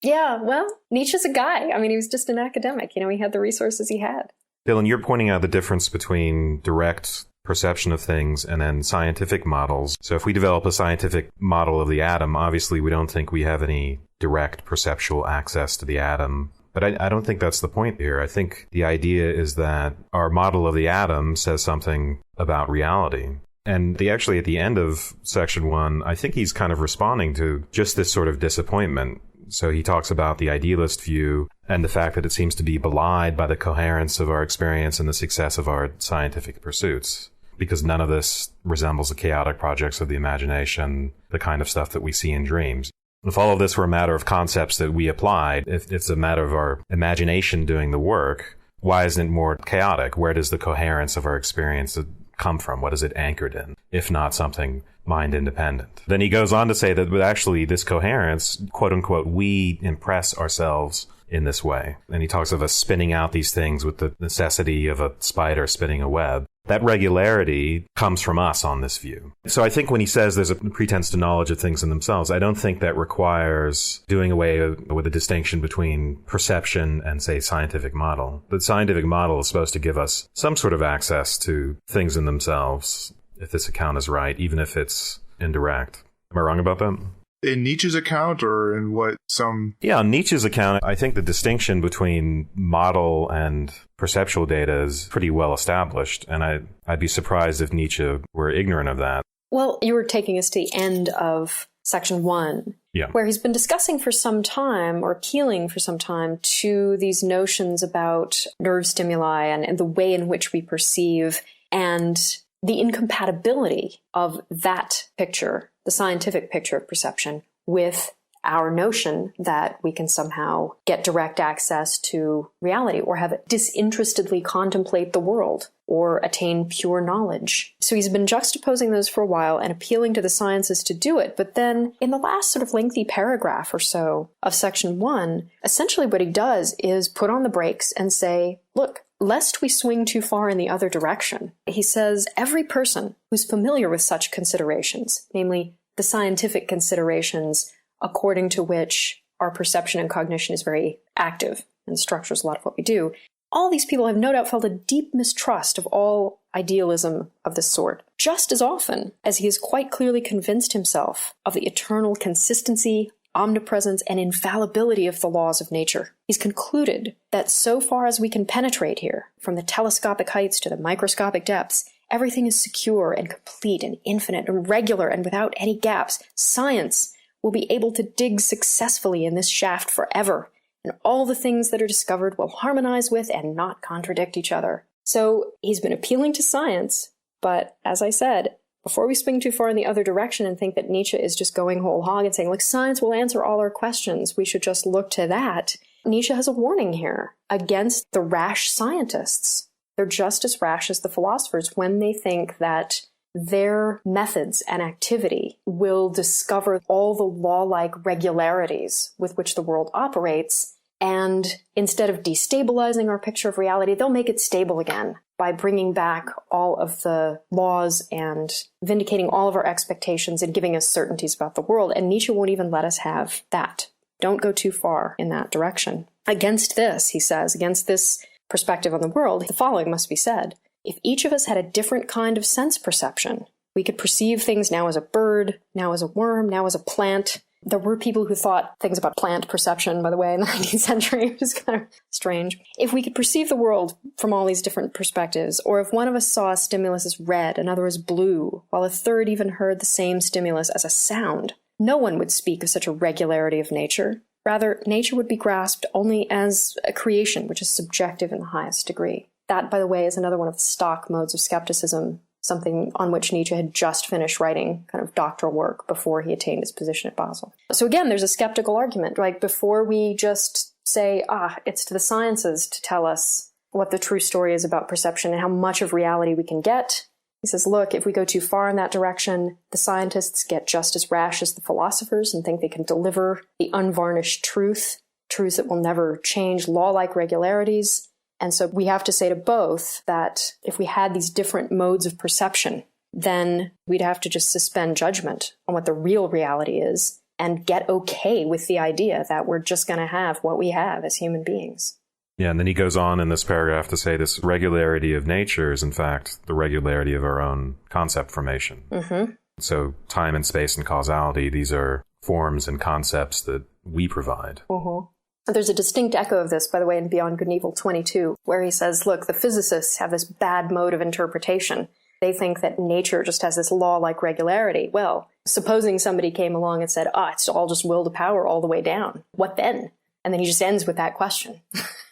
Yeah, well, Nietzsche's a guy. I mean, he was just an academic. You know, he had the resources he had. Dylan, you're pointing out the difference between direct perception of things and then scientific models. So if we develop a scientific model of the atom, obviously we don't think we have any direct perceptual access to the atom. But I don't think that's the point here. I think the idea is that our model of the atom says something about reality. And actually at the end of section 1, I think he's kind of responding to just this sort of disappointment. So he talks about the idealist view and the fact that it seems to be belied by the coherence of our experience and the success of our scientific pursuits, because none of this resembles the chaotic projects of the imagination, the kind of stuff that we see in dreams. If all of this were a matter of concepts that we applied, if it's a matter of our imagination doing the work, why isn't it more chaotic? Where does the coherence of our experience come from? What is it anchored in, if not something mind independent? Then he goes on to say that actually this coherence, quote unquote, we impress ourselves in this way. And he talks of us spinning out these things with the necessity of a spider spinning a web. That regularity comes from us on this view. So I think when he says there's a pretense to knowledge of things in themselves, I don't think that requires doing away with the distinction between perception and, say, scientific model. The scientific model is supposed to give us some sort of access to things in themselves, if this account is right, even if it's indirect. Am I wrong about that? In Nietzsche's account or in what some... Yeah, on Nietzsche's account, I think the distinction between model and perceptual data is pretty well established, and I'd be surprised if Nietzsche were ignorant of that. Well, you were taking us to the end of section 1, where he's been discussing for some time, or appealing for some time, to these notions about nerve stimuli and the way in which we perceive, and the incompatibility of that picture, the scientific picture of perception, with our notion that we can somehow get direct access to reality, or have disinterestedly contemplate the world, or attain pure knowledge. So he's been juxtaposing those for a while and appealing to the sciences to do it. But then in the last sort of lengthy paragraph or so of section 1, essentially what he does is put on the brakes and say, look, lest we swing too far in the other direction, he says every person who's familiar with such considerations, namely the scientific considerations according to which our perception and cognition is very active and structures a lot of what we do, all these people have no doubt felt a deep mistrust of all idealism of this sort, just as often as he has quite clearly convinced himself of the eternal consistency, omnipresence, and infallibility of the laws of nature. He's concluded that so far as we can penetrate here, from the telescopic heights to the microscopic depths, everything is secure and complete and infinite and regular and without any gaps. Science will be able to dig successfully in this shaft forever, and all the things that are discovered will harmonize with and not contradict each other. So he's been appealing to science, but as I said, before we swing too far in the other direction and think that Nietzsche is just going whole hog and saying, look, science will answer all our questions, we should just look to that, Nietzsche has a warning here against the rash scientists. They're just as rash as the philosophers when they think that their methods and activity will discover all the law-like regularities with which the world operates, and instead of destabilizing our picture of reality, they'll make it stable again by bringing back all of the laws and vindicating all of our expectations and giving us certainties about the world. And Nietzsche won't even let us have that. Don't go too far in that direction. Against this, he says, against this perspective on the world, the following must be said. If each of us had a different kind of sense perception, we could perceive things now as a bird, now as a worm, now as a plant. There were people who thought things about plant perception, by the way, in the 19th century, which is kind of strange. If we could perceive the world from all these different perspectives, or if one of us saw a stimulus as red, another as blue, while a third even heard the same stimulus as a sound, no one would speak of such a regularity of nature. Rather, nature would be grasped only as a creation, which is subjective in the highest degree. That, by the way, is another one of the stock modes of skepticism, something on which Nietzsche had just finished writing kind of doctoral work before he attained his position at Basel. So again, there's a skeptical argument, right? Before we just say, it's to the sciences to tell us what the true story is about perception and how much of reality we can get, he says, look, if we go too far in that direction, the scientists get just as rash as the philosophers and think they can deliver the unvarnished truths that will never change, law-like regularities. And so we have to say to both that if we had these different modes of perception, then we'd have to just suspend judgment on what the real reality is and get okay with the idea that we're just going to have what we have as human beings. Yeah, and then he goes on in this paragraph to say this regularity of nature is, in fact, the regularity of our own concept formation. Mm-hmm. So time and space and causality, these are forms and concepts that we provide. Mm-hmm. There's a distinct echo of this, by the way, in Beyond Good and Evil 22, where he says, look, the physicists have this bad mode of interpretation. They think that nature just has this law-like regularity. Well, supposing somebody came along and said, it's all just will to power all the way down. What then? And then he just ends with that question.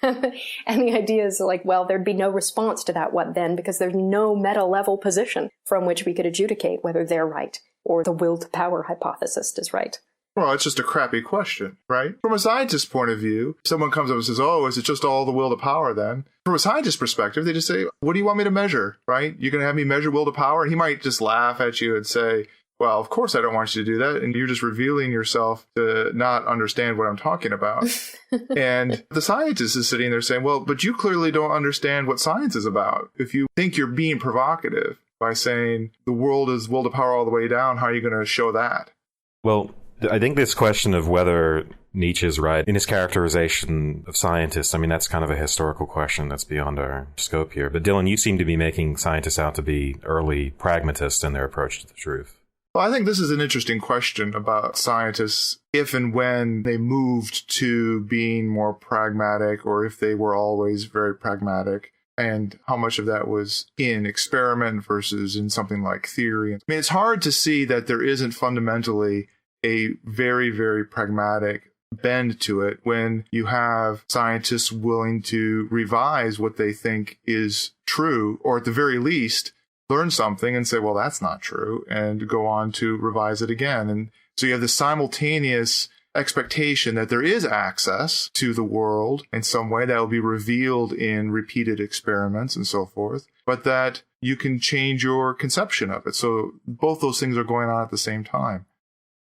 And the idea is like, well, there'd be no response to that what then, because there's no meta-level position from which we could adjudicate whether they're right or the will to power hypothesis is right. Well, it's just a crappy question, right? From a scientist's point of view, someone comes up and says, is it just all the will to power then? From a scientist's perspective, they just say, what do you want me to measure, right? You're going to have me measure will to power? And he might just laugh at you and say, well, of course I don't want you to do that. And you're just revealing yourself to not understand what I'm talking about. And the scientist is sitting there saying, well, but you clearly don't understand what science is about. If you think you're being provocative by saying the world is will to power all the way down, how are you going to show that? Well, I think this question of whether Nietzsche is right in his characterization of scientists, I mean, that's kind of a historical question that's beyond our scope here. But Dylan, you seem to be making scientists out to be early pragmatists in their approach to the truth. Well, I think this is an interesting question about scientists, if and when they moved to being more pragmatic, or if they were always very pragmatic. and how much of that was in experiment versus in something like theory. I mean, it's hard to see that there isn't fundamentally a very, very pragmatic bend to it when you have scientists willing to revise what they think is true, or at the very least, learn something and say, well, that's not true, and go on to revise it again. And so you have this simultaneous expectation that there is access to the world in some way that will be revealed in repeated experiments and so forth, but that you can change your conception of it. So both those things are going on at the same time.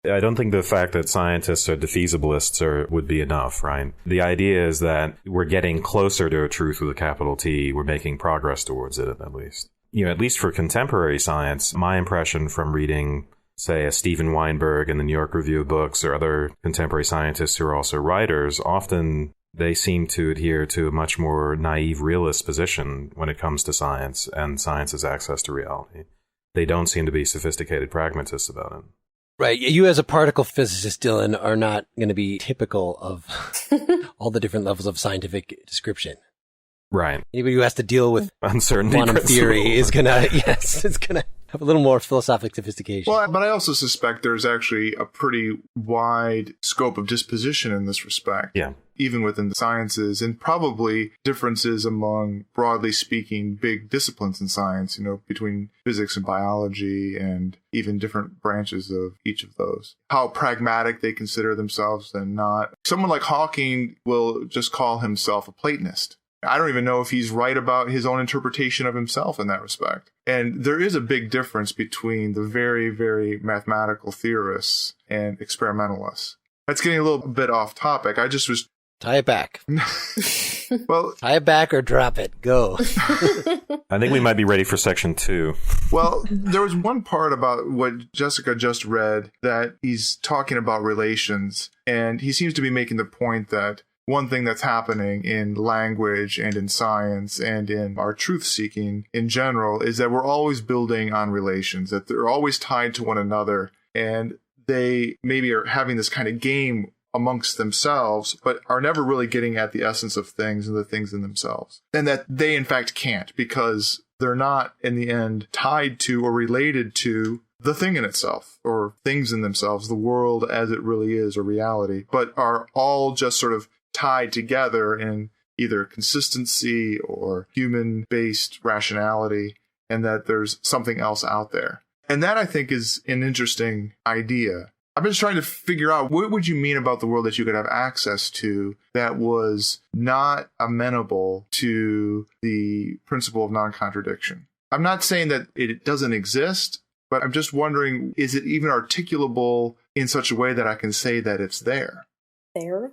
I don't think the fact that scientists are defeasiblists would be enough, right? The idea is that we're getting closer to a truth with a capital T. We're making progress towards it, at least. At least for contemporary science, my impression from reading, say, a Steven Weinberg in the New York Review of Books or other contemporary scientists who are also writers, often they seem to adhere to a much more naive realist position when it comes to science and science's access to reality. They don't seem to be sophisticated pragmatists about it. Right. You as a particle physicist, Dylan, are not going to be typical of all the different levels of scientific description. Right. Anybody who has to deal with uncertainty quantum theory is going to, it's going to have a little more philosophic sophistication. Well, but I also suspect there's actually a pretty wide scope of disposition in this respect. Yeah. Even within the sciences, and probably differences among, broadly speaking, big disciplines in science, between physics and biology, and even different branches of each of those. How pragmatic they consider themselves and not. Someone like Hawking will just call himself a Platonist. I don't even know if he's right about his own interpretation of himself in that respect. And there is a big difference between the very, very mathematical theorists and experimentalists. That's getting a little bit off topic. I just was... Tie it back. Well, tie it back or drop it. Go. I think we might be ready for section 2. Well, there was one part about what Jessica just read that he's talking about relations, and he seems to be making the point that one thing that's happening in language and in science and in our truth-seeking in general is that we're always building on relations, that they're always tied to one another, and they maybe are having this kind of game amongst themselves, but are never really getting at the essence of things and the things in themselves. And that they, in fact, can't, because they're not, in the end, tied to or related to the thing in itself, or things in themselves, the world as it really is, or reality, but are all just sort of tied together in either consistency or human-based rationality, and that there's something else out there. And that, I think, is an interesting idea. I've been trying to figure out, what would you mean about the world that you could have access to that was not amenable to the principle of non-contradiction? I'm not saying that it doesn't exist, but I'm just wondering, is it even articulable in such a way that I can say that it's there? There?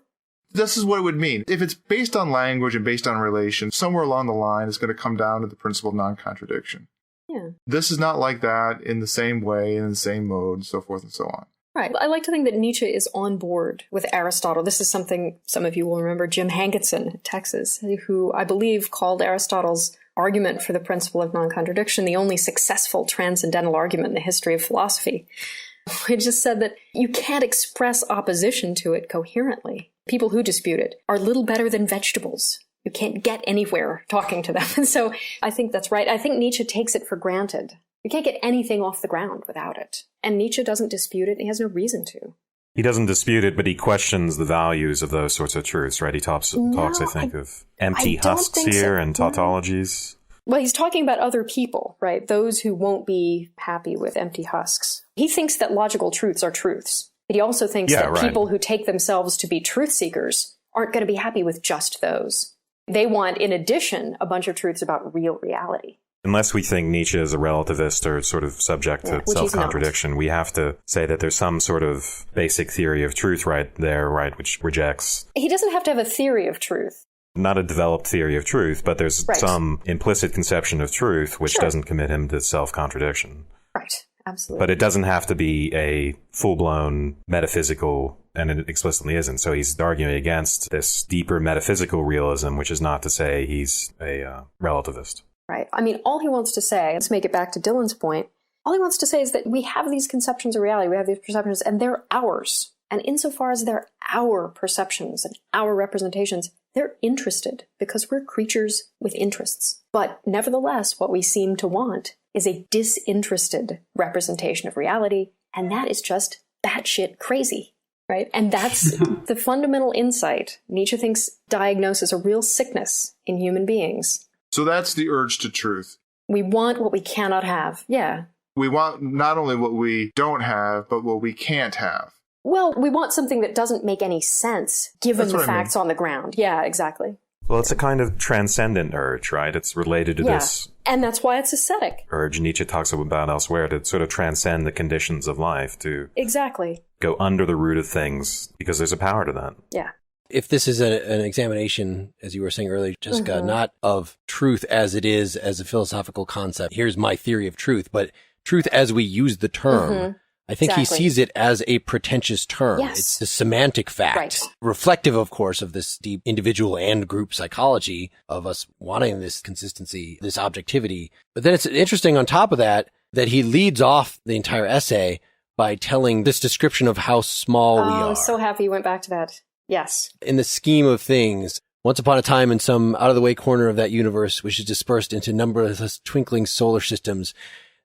This is what it would mean. If it's based on language and based on relation, somewhere along the line it's going to come down to the principle of non-contradiction. Yeah. This is not like that in the same way, in the same mode, and so forth and so on. Right. I like to think that Nietzsche is on board with Aristotle. This is something some of you will remember, Jim Hankinson, Texas, who I believe called Aristotle's argument for the principle of non-contradiction the only successful transcendental argument in the history of philosophy. It just said that you can't express opposition to it coherently. People who dispute it are little better than vegetables. You can't get anywhere talking to them. And so I think that's right. I think Nietzsche takes it for granted. You can't get anything off the ground without it. And Nietzsche doesn't dispute it. He has no reason to. He doesn't dispute it, but he questions the values of those sorts of truths, right? He talks, I think, of empty husks here and tautologies. Well, he's talking about other people, right? Those who won't be happy with empty husks. He thinks that logical truths are truths. But he also thinks that people who take themselves to be truth seekers aren't going to be happy with just those. They want, in addition, a bunch of truths about real reality. Unless we think Nietzsche is a relativist or sort of subject to self-contradiction, we have to say that there's some sort of basic theory of truth right there, right, which rejects. He doesn't have to have a theory of truth. Not a developed theory of truth, but there's some implicit conception of truth which doesn't commit him to self-contradiction. Right, absolutely. But it doesn't have to be a full-blown metaphysical, and it explicitly isn't. So he's arguing against this deeper metaphysical realism, which is not to say he's a relativist. Right. I mean, all he wants to say, let's make it back to Dylan's point, all he wants to say is that we have these conceptions of reality, we have these perceptions, and they're ours. And insofar as they're our perceptions and our representations, They're interested because we're creatures with interests. But nevertheless, what we seem to want is a disinterested representation of reality, and that is just batshit crazy, right? And that's the fundamental insight Nietzsche thinks diagnoses a real sickness in human beings. So that's the urge to truth. We want what we cannot have. Yeah. We want not only what we don't have, but what we can't have. Well, we want something that doesn't make any sense given the facts on the ground. Yeah, exactly. Well, it's a kind of transcendent urge, right? It's related to this. And that's why it's ascetic. Urge Nietzsche talks about elsewhere, to sort of transcend the conditions of life, to go under the root of things, because there's a power to that. Yeah. If this is an examination, as you were saying earlier, Jessica, not of truth as it is as a philosophical concept, here's my theory of truth, but truth as we use the term, I think he sees it as a pretentious term. Yes. It's the semantic fact, reflective, of course, of this deep individual and group psychology of us wanting this consistency, this objectivity. But then it's interesting on top of that he leads off the entire essay by telling this description of how small we are. I'm so happy you went back to that. Yes. In the scheme of things, once upon a time in some out-of-the-way corner of that universe, which is dispersed into numberless twinkling solar systems,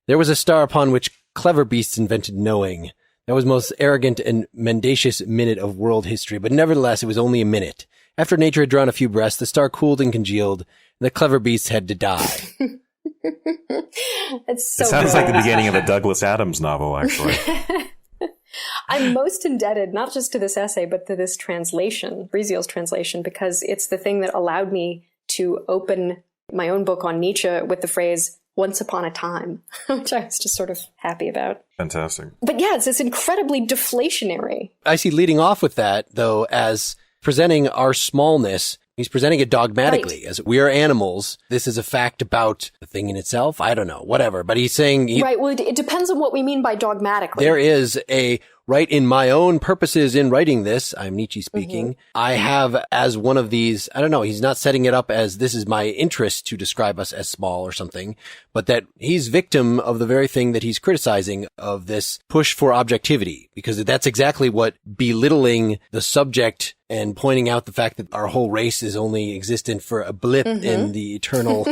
there was a star upon which clever beasts invented knowing. That was most arrogant and mendacious minute of world history, but nevertheless it was only a minute. After nature had drawn a few breaths, the star cooled and congealed, and the clever beasts had to die. It sounds like the beginning of a Douglas Adams novel, actually. I'm most indebted not just to this essay, but to this translation, Briziel's translation, because it's the thing that allowed me to open my own book on Nietzsche with the phrase, once upon a time, which I was just sort of happy about. Fantastic. But yeah, it's incredibly deflationary. I see leading off with that, though, as presenting our smallness. He's presenting it dogmatically, as we are animals. This is a fact about the thing in itself. I don't know, whatever. But he's saying... Right, well, it depends on what we mean by dogmatically. There is right in my own purposes in writing this, I'm Nietzsche speaking, I have as one of these, I don't know, he's not setting it up as this is my interest to describe us as small or something, but that he's victim of the very thing that he's criticizing, of this push for objectivity, because that's exactly what belittling the subject and pointing out the fact that our whole race is only existent for a blip in the eternal,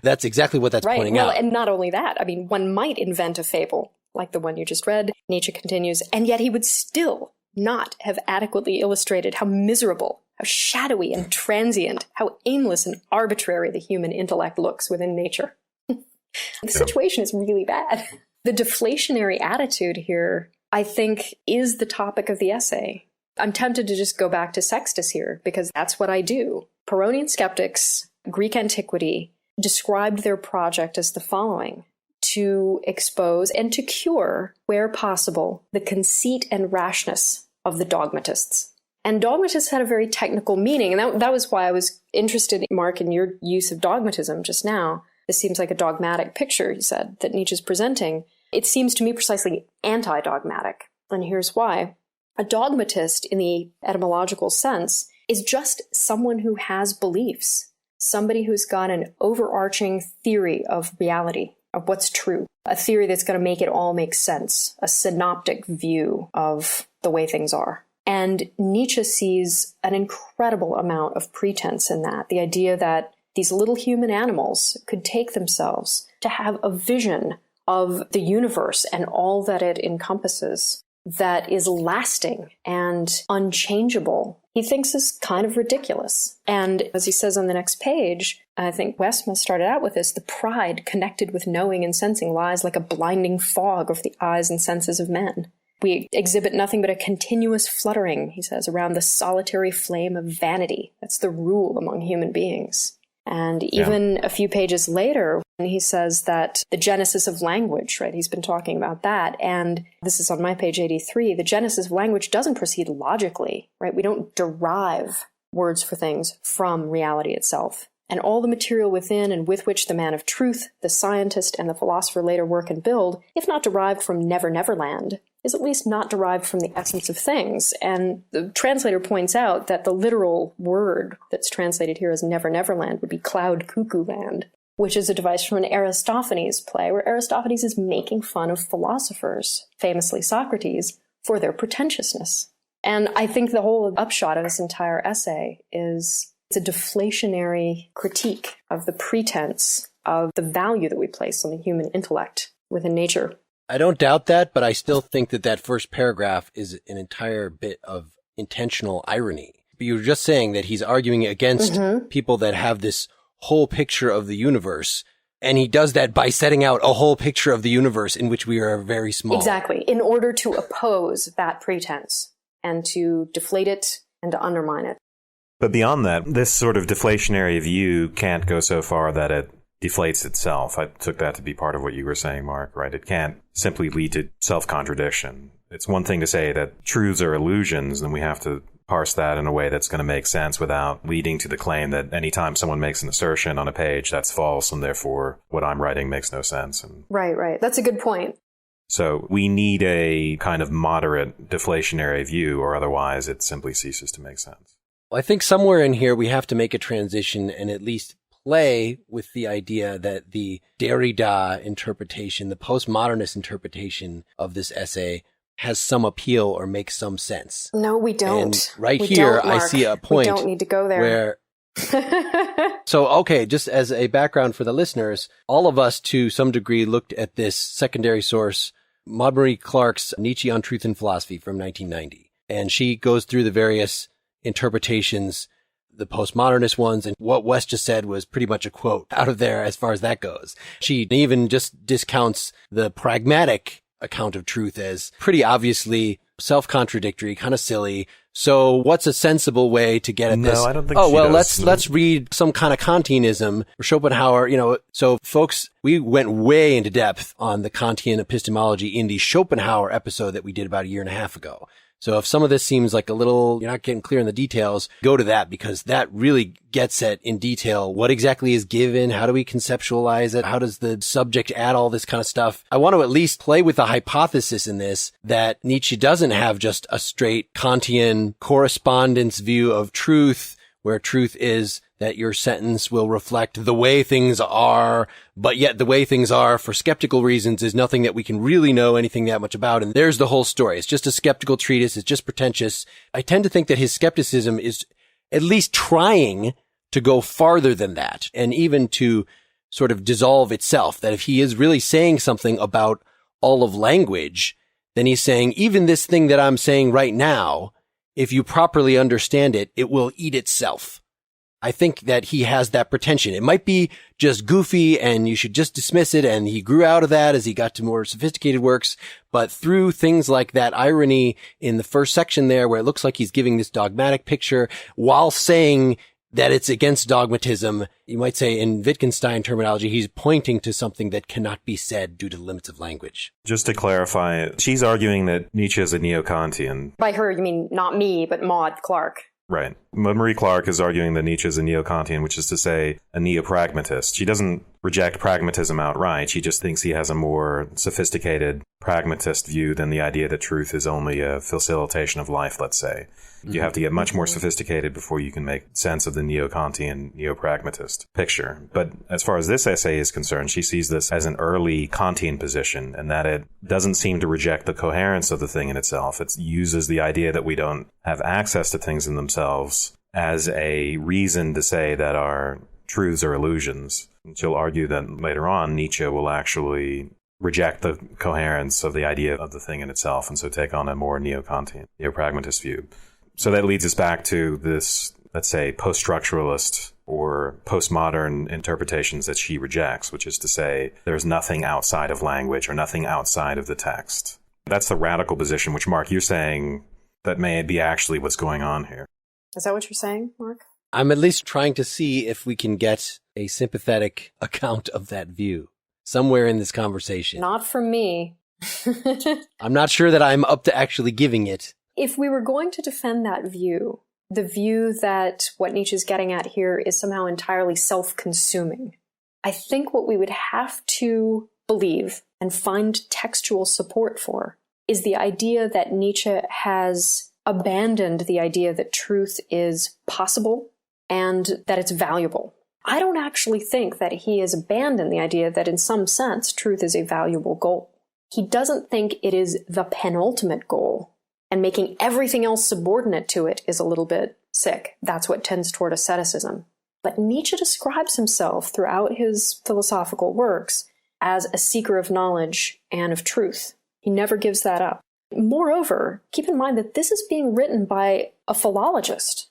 that's exactly what that's pointing out. And not only that, I mean, one might invent a fable like the one you just read. Nietzsche continues, and yet he would still not have adequately illustrated how miserable, how shadowy and transient, how aimless and arbitrary the human intellect looks within nature. The situation is really bad. The deflationary attitude here, I think, is the topic of the essay. I'm tempted to just go back to Sextus here, because that's what I do. Pyrrhonian skeptics, Greek antiquity, described their project as the following: to expose and to cure, where possible, the conceit and rashness of the dogmatists. And dogmatists had a very technical meaning, and that was why I was interested, Mark, in your use of dogmatism just now. This seems like a dogmatic picture, he said, that Nietzsche's presenting. It seems to me precisely anti-dogmatic, and here's why. A dogmatist, in the etymological sense, is just someone who has beliefs, somebody who's got an overarching theory of reality, of what's true, a theory that's going to make it all make sense, a synoptic view of the way things are. And Nietzsche sees an incredible amount of pretense in that, the idea that these little human animals could take themselves to have a vision of the universe and all that it encompasses that is lasting and unchangeable. He thinks is kind of ridiculous. And as he says on the next page, I think Westman started out with this, the pride connected with knowing and sensing lies like a blinding fog over the eyes and senses of men. We exhibit nothing but a continuous fluttering, he says, around the solitary flame of vanity. That's the rule among human beings. And even a few pages later, he says that the genesis of language, right, he's been talking about that, and this is on my page 83, the genesis of language doesn't proceed logically, right? We don't derive words for things from reality itself. And all the material within and with which the man of truth, the scientist, and the philosopher later work and build, if not derived from Never Never Land, is at least not derived from the essence of things. And the translator points out that the literal word that's translated here as Never Never Land would be Cloud Cuckoo Land, which is a device from an Aristophanes play where Aristophanes is making fun of philosophers, famously Socrates, for their pretentiousness. And I think the whole upshot of this entire essay is it's a deflationary critique of the pretense of the value that we place on the human intellect within nature. I don't doubt that, but I still think that that first paragraph is an entire bit of intentional irony. But you were just saying that he's arguing against people that have this whole picture of the universe. And he does that by setting out a whole picture of the universe in which we are very small. Exactly. In order to oppose that pretense and to deflate it and to undermine it. But beyond that, this sort of deflationary view can't go so far that it deflates itself. I took that to be part of what you were saying, Mark, right? It can't simply lead to self-contradiction. It's one thing to say that truths are illusions, and we have to parse that in a way that's going to make sense without leading to the claim that anytime someone makes an assertion on a page, that's false, and therefore what I'm writing makes no sense. Right. That's a good point. So we need a kind of moderate deflationary view, or otherwise it simply ceases to make sense. Well, I think somewhere in here we have to make a transition and at least play with the idea that the Derrida interpretation, the postmodernist interpretation of this essay has some appeal or makes some sense. No, we don't. And right here, I see a point. We don't need to go there. So, okay, just as a background for the listeners, all of us to some degree looked at this secondary source, Maud Marie Clark's Nietzsche on Truth and Philosophy from 1990. And she goes through the various interpretations, the postmodernist ones, and what Wes just said was pretty much a quote out of there as far as that goes. She even just discounts the pragmatic account of truth as pretty obviously self-contradictory, kind of silly. So what's a sensible way to get at this? No, I don't think she does. let's read some kind of Kantianism or Schopenhauer, So folks, we went way into depth on the Kantian epistemology in the Schopenhauer episode that we did about a year and a half ago. So if some of this seems like a little, you're not getting clear on the details, go to that because that really gets at in detail what exactly is given, how do we conceptualize it, how does the subject add all this kind of stuff. I want to at least play with the hypothesis in this that Nietzsche doesn't have just a straight Kantian correspondence view of truth, where truth is that your sentence will reflect the way things are, but yet the way things are for skeptical reasons is nothing that we can really know anything that much about. And there's the whole story. It's just a skeptical treatise. It's just pretentious. I tend to think that his skepticism is at least trying to go farther than that and even to sort of dissolve itself, that if he is really saying something about all of language, then he's saying even this thing that I'm saying right now, if you properly understand it, it will eat itself. I think that he has that pretension. It might be just goofy and you should just dismiss it. And he grew out of that as he got to more sophisticated works. But through things like that irony in the first section there, where it looks like he's giving this dogmatic picture while saying that it's against dogmatism, you might say in Wittgenstein terminology, he's pointing to something that cannot be said due to the limits of language. Just to clarify, she's arguing that Nietzsche is a neo-Kantian. By her, you mean not me, but Maud Clark. Right. Maud Marie Clark is arguing that Nietzsche is a neo-Kantian, which is to say a neo-pragmatist. She doesn't reject pragmatism outright. She just thinks he has a more sophisticated pragmatist view than the idea that truth is only a facilitation of life, let's say. You have to get much more sophisticated before you can make sense of the neo-Kantian, neo-pragmatist picture. But as far as this essay is concerned, she sees this as an early Kantian position, and that it doesn't seem to reject the coherence of the thing in itself. It uses the idea that we don't have access to things in themselves as a reason to say that our truths are illusions. And she'll argue that later on, Nietzsche will actually reject the coherence of the idea of the thing in itself, and so take on a more neo-Kantian, neo-pragmatist view. So that leads us back to this, let's say, post-structuralist or postmodern interpretations that she rejects, which is to say there's nothing outside of language or nothing outside of the text. That's the radical position, which, Mark, you're saying that may be actually what's going on here. Is that what you're saying, Mark? I'm at least trying to see if we can get a sympathetic account of that view somewhere in this conversation. Not from me. I'm not sure that I'm up to actually giving it. If we were going to defend that view, the view that what Nietzsche's getting at here is somehow entirely self-consuming, I think what we would have to believe and find textual support for is the idea that Nietzsche has abandoned the idea that truth is possible and that it's valuable. I don't actually think that he has abandoned the idea that in some sense truth is a valuable goal. He doesn't think it is the penultimate goal. and making everything else subordinate to it is a little bit sick. That's what tends toward asceticism. But Nietzsche describes himself throughout his philosophical works as a seeker of knowledge and of truth. He never gives that up. Moreover, keep in mind that this is being written by a philologist.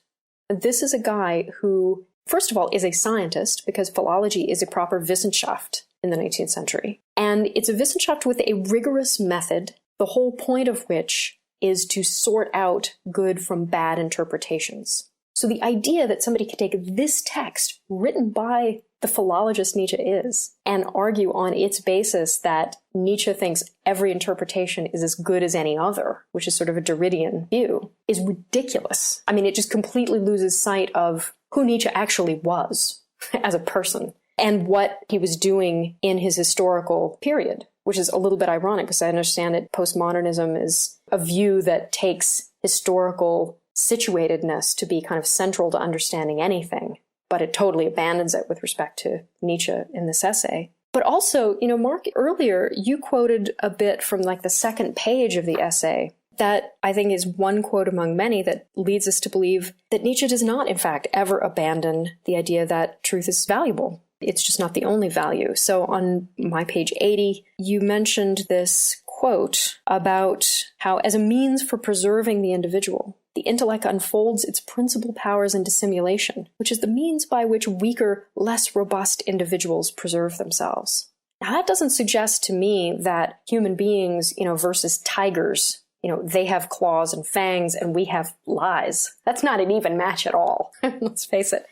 This is a guy who, first of all, is a scientist, because philology is a proper Wissenschaft in the 19th century. And it's a Wissenschaft with a rigorous method, the whole point of which is to sort out good from bad interpretations. So the idea that somebody could take this text written by the philologist Nietzsche is and argue on its basis that Nietzsche thinks every interpretation is as good as any other, which is sort of a Derridian view, is ridiculous. I mean, it just completely loses sight of who Nietzsche actually was as a person and what he was doing in his historical period, which is a little bit ironic because I understand that postmodernism is a view that takes historical situatedness to be kind of central to understanding anything, but it totally abandons it with respect to Nietzsche in this essay. But also, Mark, earlier you quoted a bit from like the second page of the essay that I think is one quote among many that leads us to believe that Nietzsche does not, in fact, ever abandon the idea that truth is valuable. It's just not the only value. So on my page 80, you mentioned this quote about how, as a means for preserving the individual, the intellect unfolds its principal powers in dissimulation, which is the means by which weaker, less robust individuals preserve themselves. Now, that doesn't suggest to me that human beings, versus tigers, they have claws and fangs and we have lies. That's not an even match at all. Let's face it.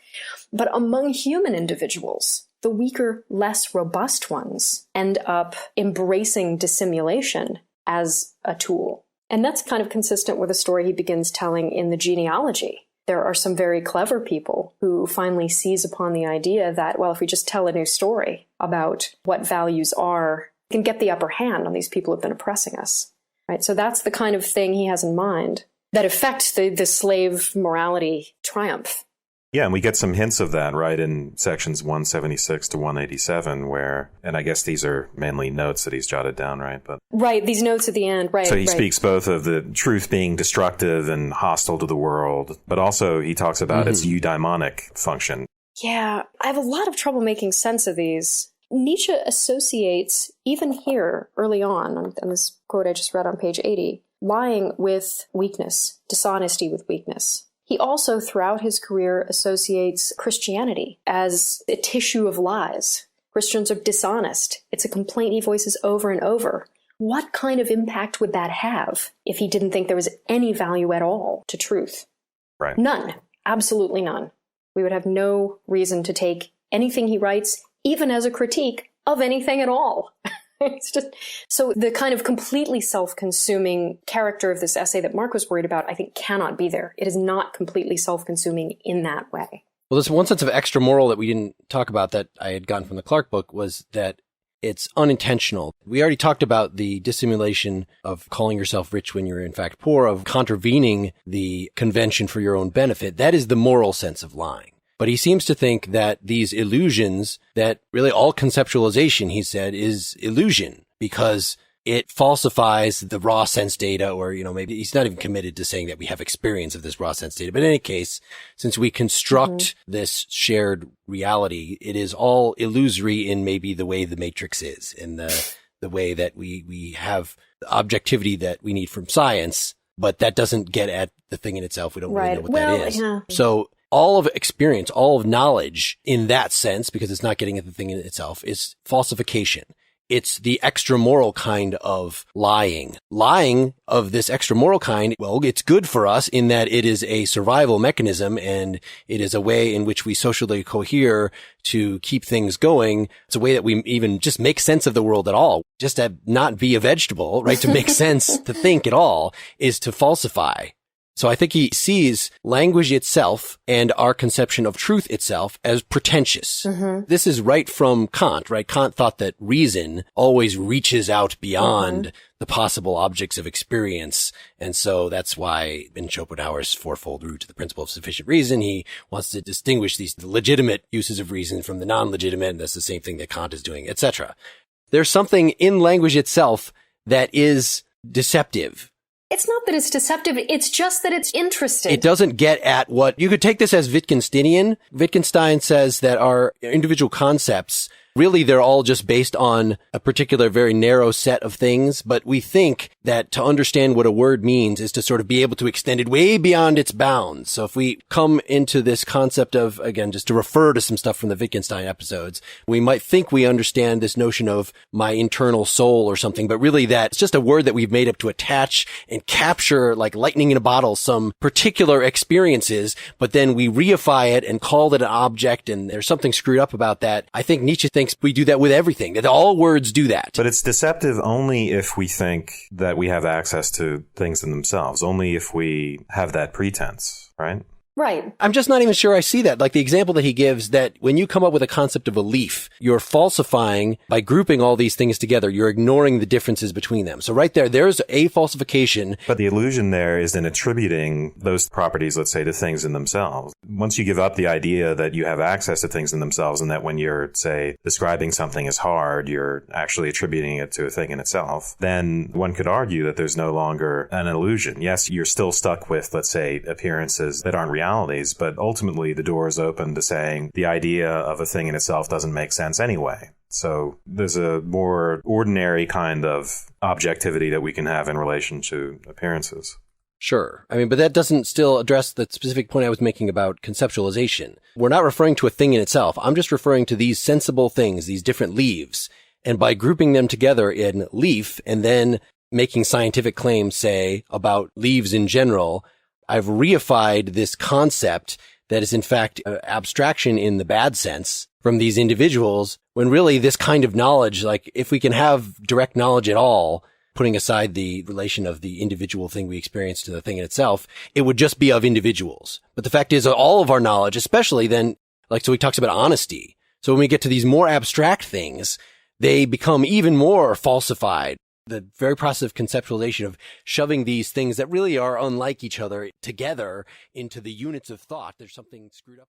But among human individuals, the weaker, less robust ones end up embracing dissimulation as a tool. And that's kind of consistent with a story he begins telling in the genealogy. There are some very clever people who finally seize upon the idea that, well, if we just tell a new story about what values are, we can get the upper hand on these people who have been oppressing us. Right? So that's the kind of thing he has in mind that affects the slave morality triumph. Yeah, and we get some hints of that, right, in sections 176 to 187, where, and I guess these are mainly notes that he's jotted down, right? But right, these notes at the end, right. So he speaks both of the truth being destructive and hostile to the world, but also he talks about its eudaimonic function. Yeah, I have a lot of trouble making sense of these. Nietzsche associates, even here, early on this quote I just read on page 80, lying with weakness, dishonesty with weakness. He also, throughout his career, associates Christianity as a tissue of lies. Christians are dishonest. It's a complaint he voices over and over. What kind of impact would that have if he didn't think there was any value at all to truth? Right. None. Absolutely none. We would have no reason to take anything he writes, even as a critique of anything at all. It's just, so the kind of completely self-consuming character of this essay that Mark was worried about, I think cannot be there. It is not completely self-consuming in that way. Well, there's one sense of extra moral that we didn't talk about that I had gotten from the Clark book was that it's unintentional. We already talked about the dissimulation of calling yourself rich when you're in fact poor, of contravening the convention for your own benefit. That is the moral sense of lying. But he seems to think that these illusions, that really all conceptualization, he said, is illusion because it falsifies the raw sense data, or, maybe he's not even committed to saying that we have experience of this raw sense data. But in any case, since we construct this shared reality, it is all illusory in maybe the way the matrix is, in the way that we have the objectivity that we need from science, but that doesn't get at the thing in itself. We don't really know what that is. Yeah. So all of experience, all of knowledge in that sense, because it's not getting at the thing in itself, is falsification. It's the extra moral kind of lying. Lying of this extra moral kind, well, it's good for us in that it is a survival mechanism and it is a way in which we socially cohere to keep things going. It's a way that we even just make sense of the world at all. Just to not be a vegetable, right? To make sense, to think at all is to falsify. So I think he sees language itself and our conception of truth itself as pretentious. This is right from Kant, right? Kant thought that reason always reaches out beyond the possible objects of experience. And so that's why in Schopenhauer's fourfold route to the principle of sufficient reason, he wants to distinguish these legitimate uses of reason from the non-legitimate. And that's the same thing that Kant is doing, etc. There's something in language itself that is deceptive. It's not that it's deceptive. It's just that it's interesting. It doesn't get at what you could take this as Wittgensteinian. Wittgenstein says that our individual concepts, really, they're all just based on a particular very narrow set of things. But we think that to understand what a word means is to sort of be able to extend it way beyond its bounds. So if we come into this concept of, again, just to refer to some stuff from the Wittgenstein episodes, we might think we understand this notion of my internal soul or something, but really that's just a word that we've made up to attach and capture, like lightning in a bottle, some particular experiences, but then we reify it and call it an object, and there's something screwed up about that. I think Nietzsche thinks we do that with everything, that all words do that. But it's deceptive only if we think that we have access to things in themselves, only if we have that pretense, right? Right. I'm just not even sure I see that. Like the example that he gives, that when you come up with a concept of a leaf, you're falsifying by grouping all these things together. You're ignoring the differences between them. So right there's a falsification. But the illusion there is in attributing those properties, let's say, to things in themselves. Once you give up the idea that you have access to things in themselves and that when you're, say, describing something as hard, you're actually attributing it to a thing in itself, then one could argue that there's no longer an illusion. Yes, you're still stuck with, let's say, appearances that aren't real. But ultimately the door is open to saying the idea of a thing in itself doesn't make sense anyway. So there's a more ordinary kind of objectivity that we can have in relation to appearances. Sure. I mean, but that doesn't still address the specific point I was making about conceptualization. We're not referring to a thing in itself. I'm just referring to these sensible things, these different leaves. And by grouping them together in leaf and then making scientific claims, say, about leaves in general, I've reified this concept that is in fact abstraction in the bad sense from these individuals, when really this kind of knowledge, like if we can have direct knowledge at all, putting aside the relation of the individual thing we experience to the thing in itself, it would just be of individuals. But the fact is all of our knowledge, especially then, like, so he talks about honesty. So when we get to these more abstract things, they become even more falsified. The very process of conceptualization of shoving these things that really are unlike each other together into the units of thought, there's something screwed up.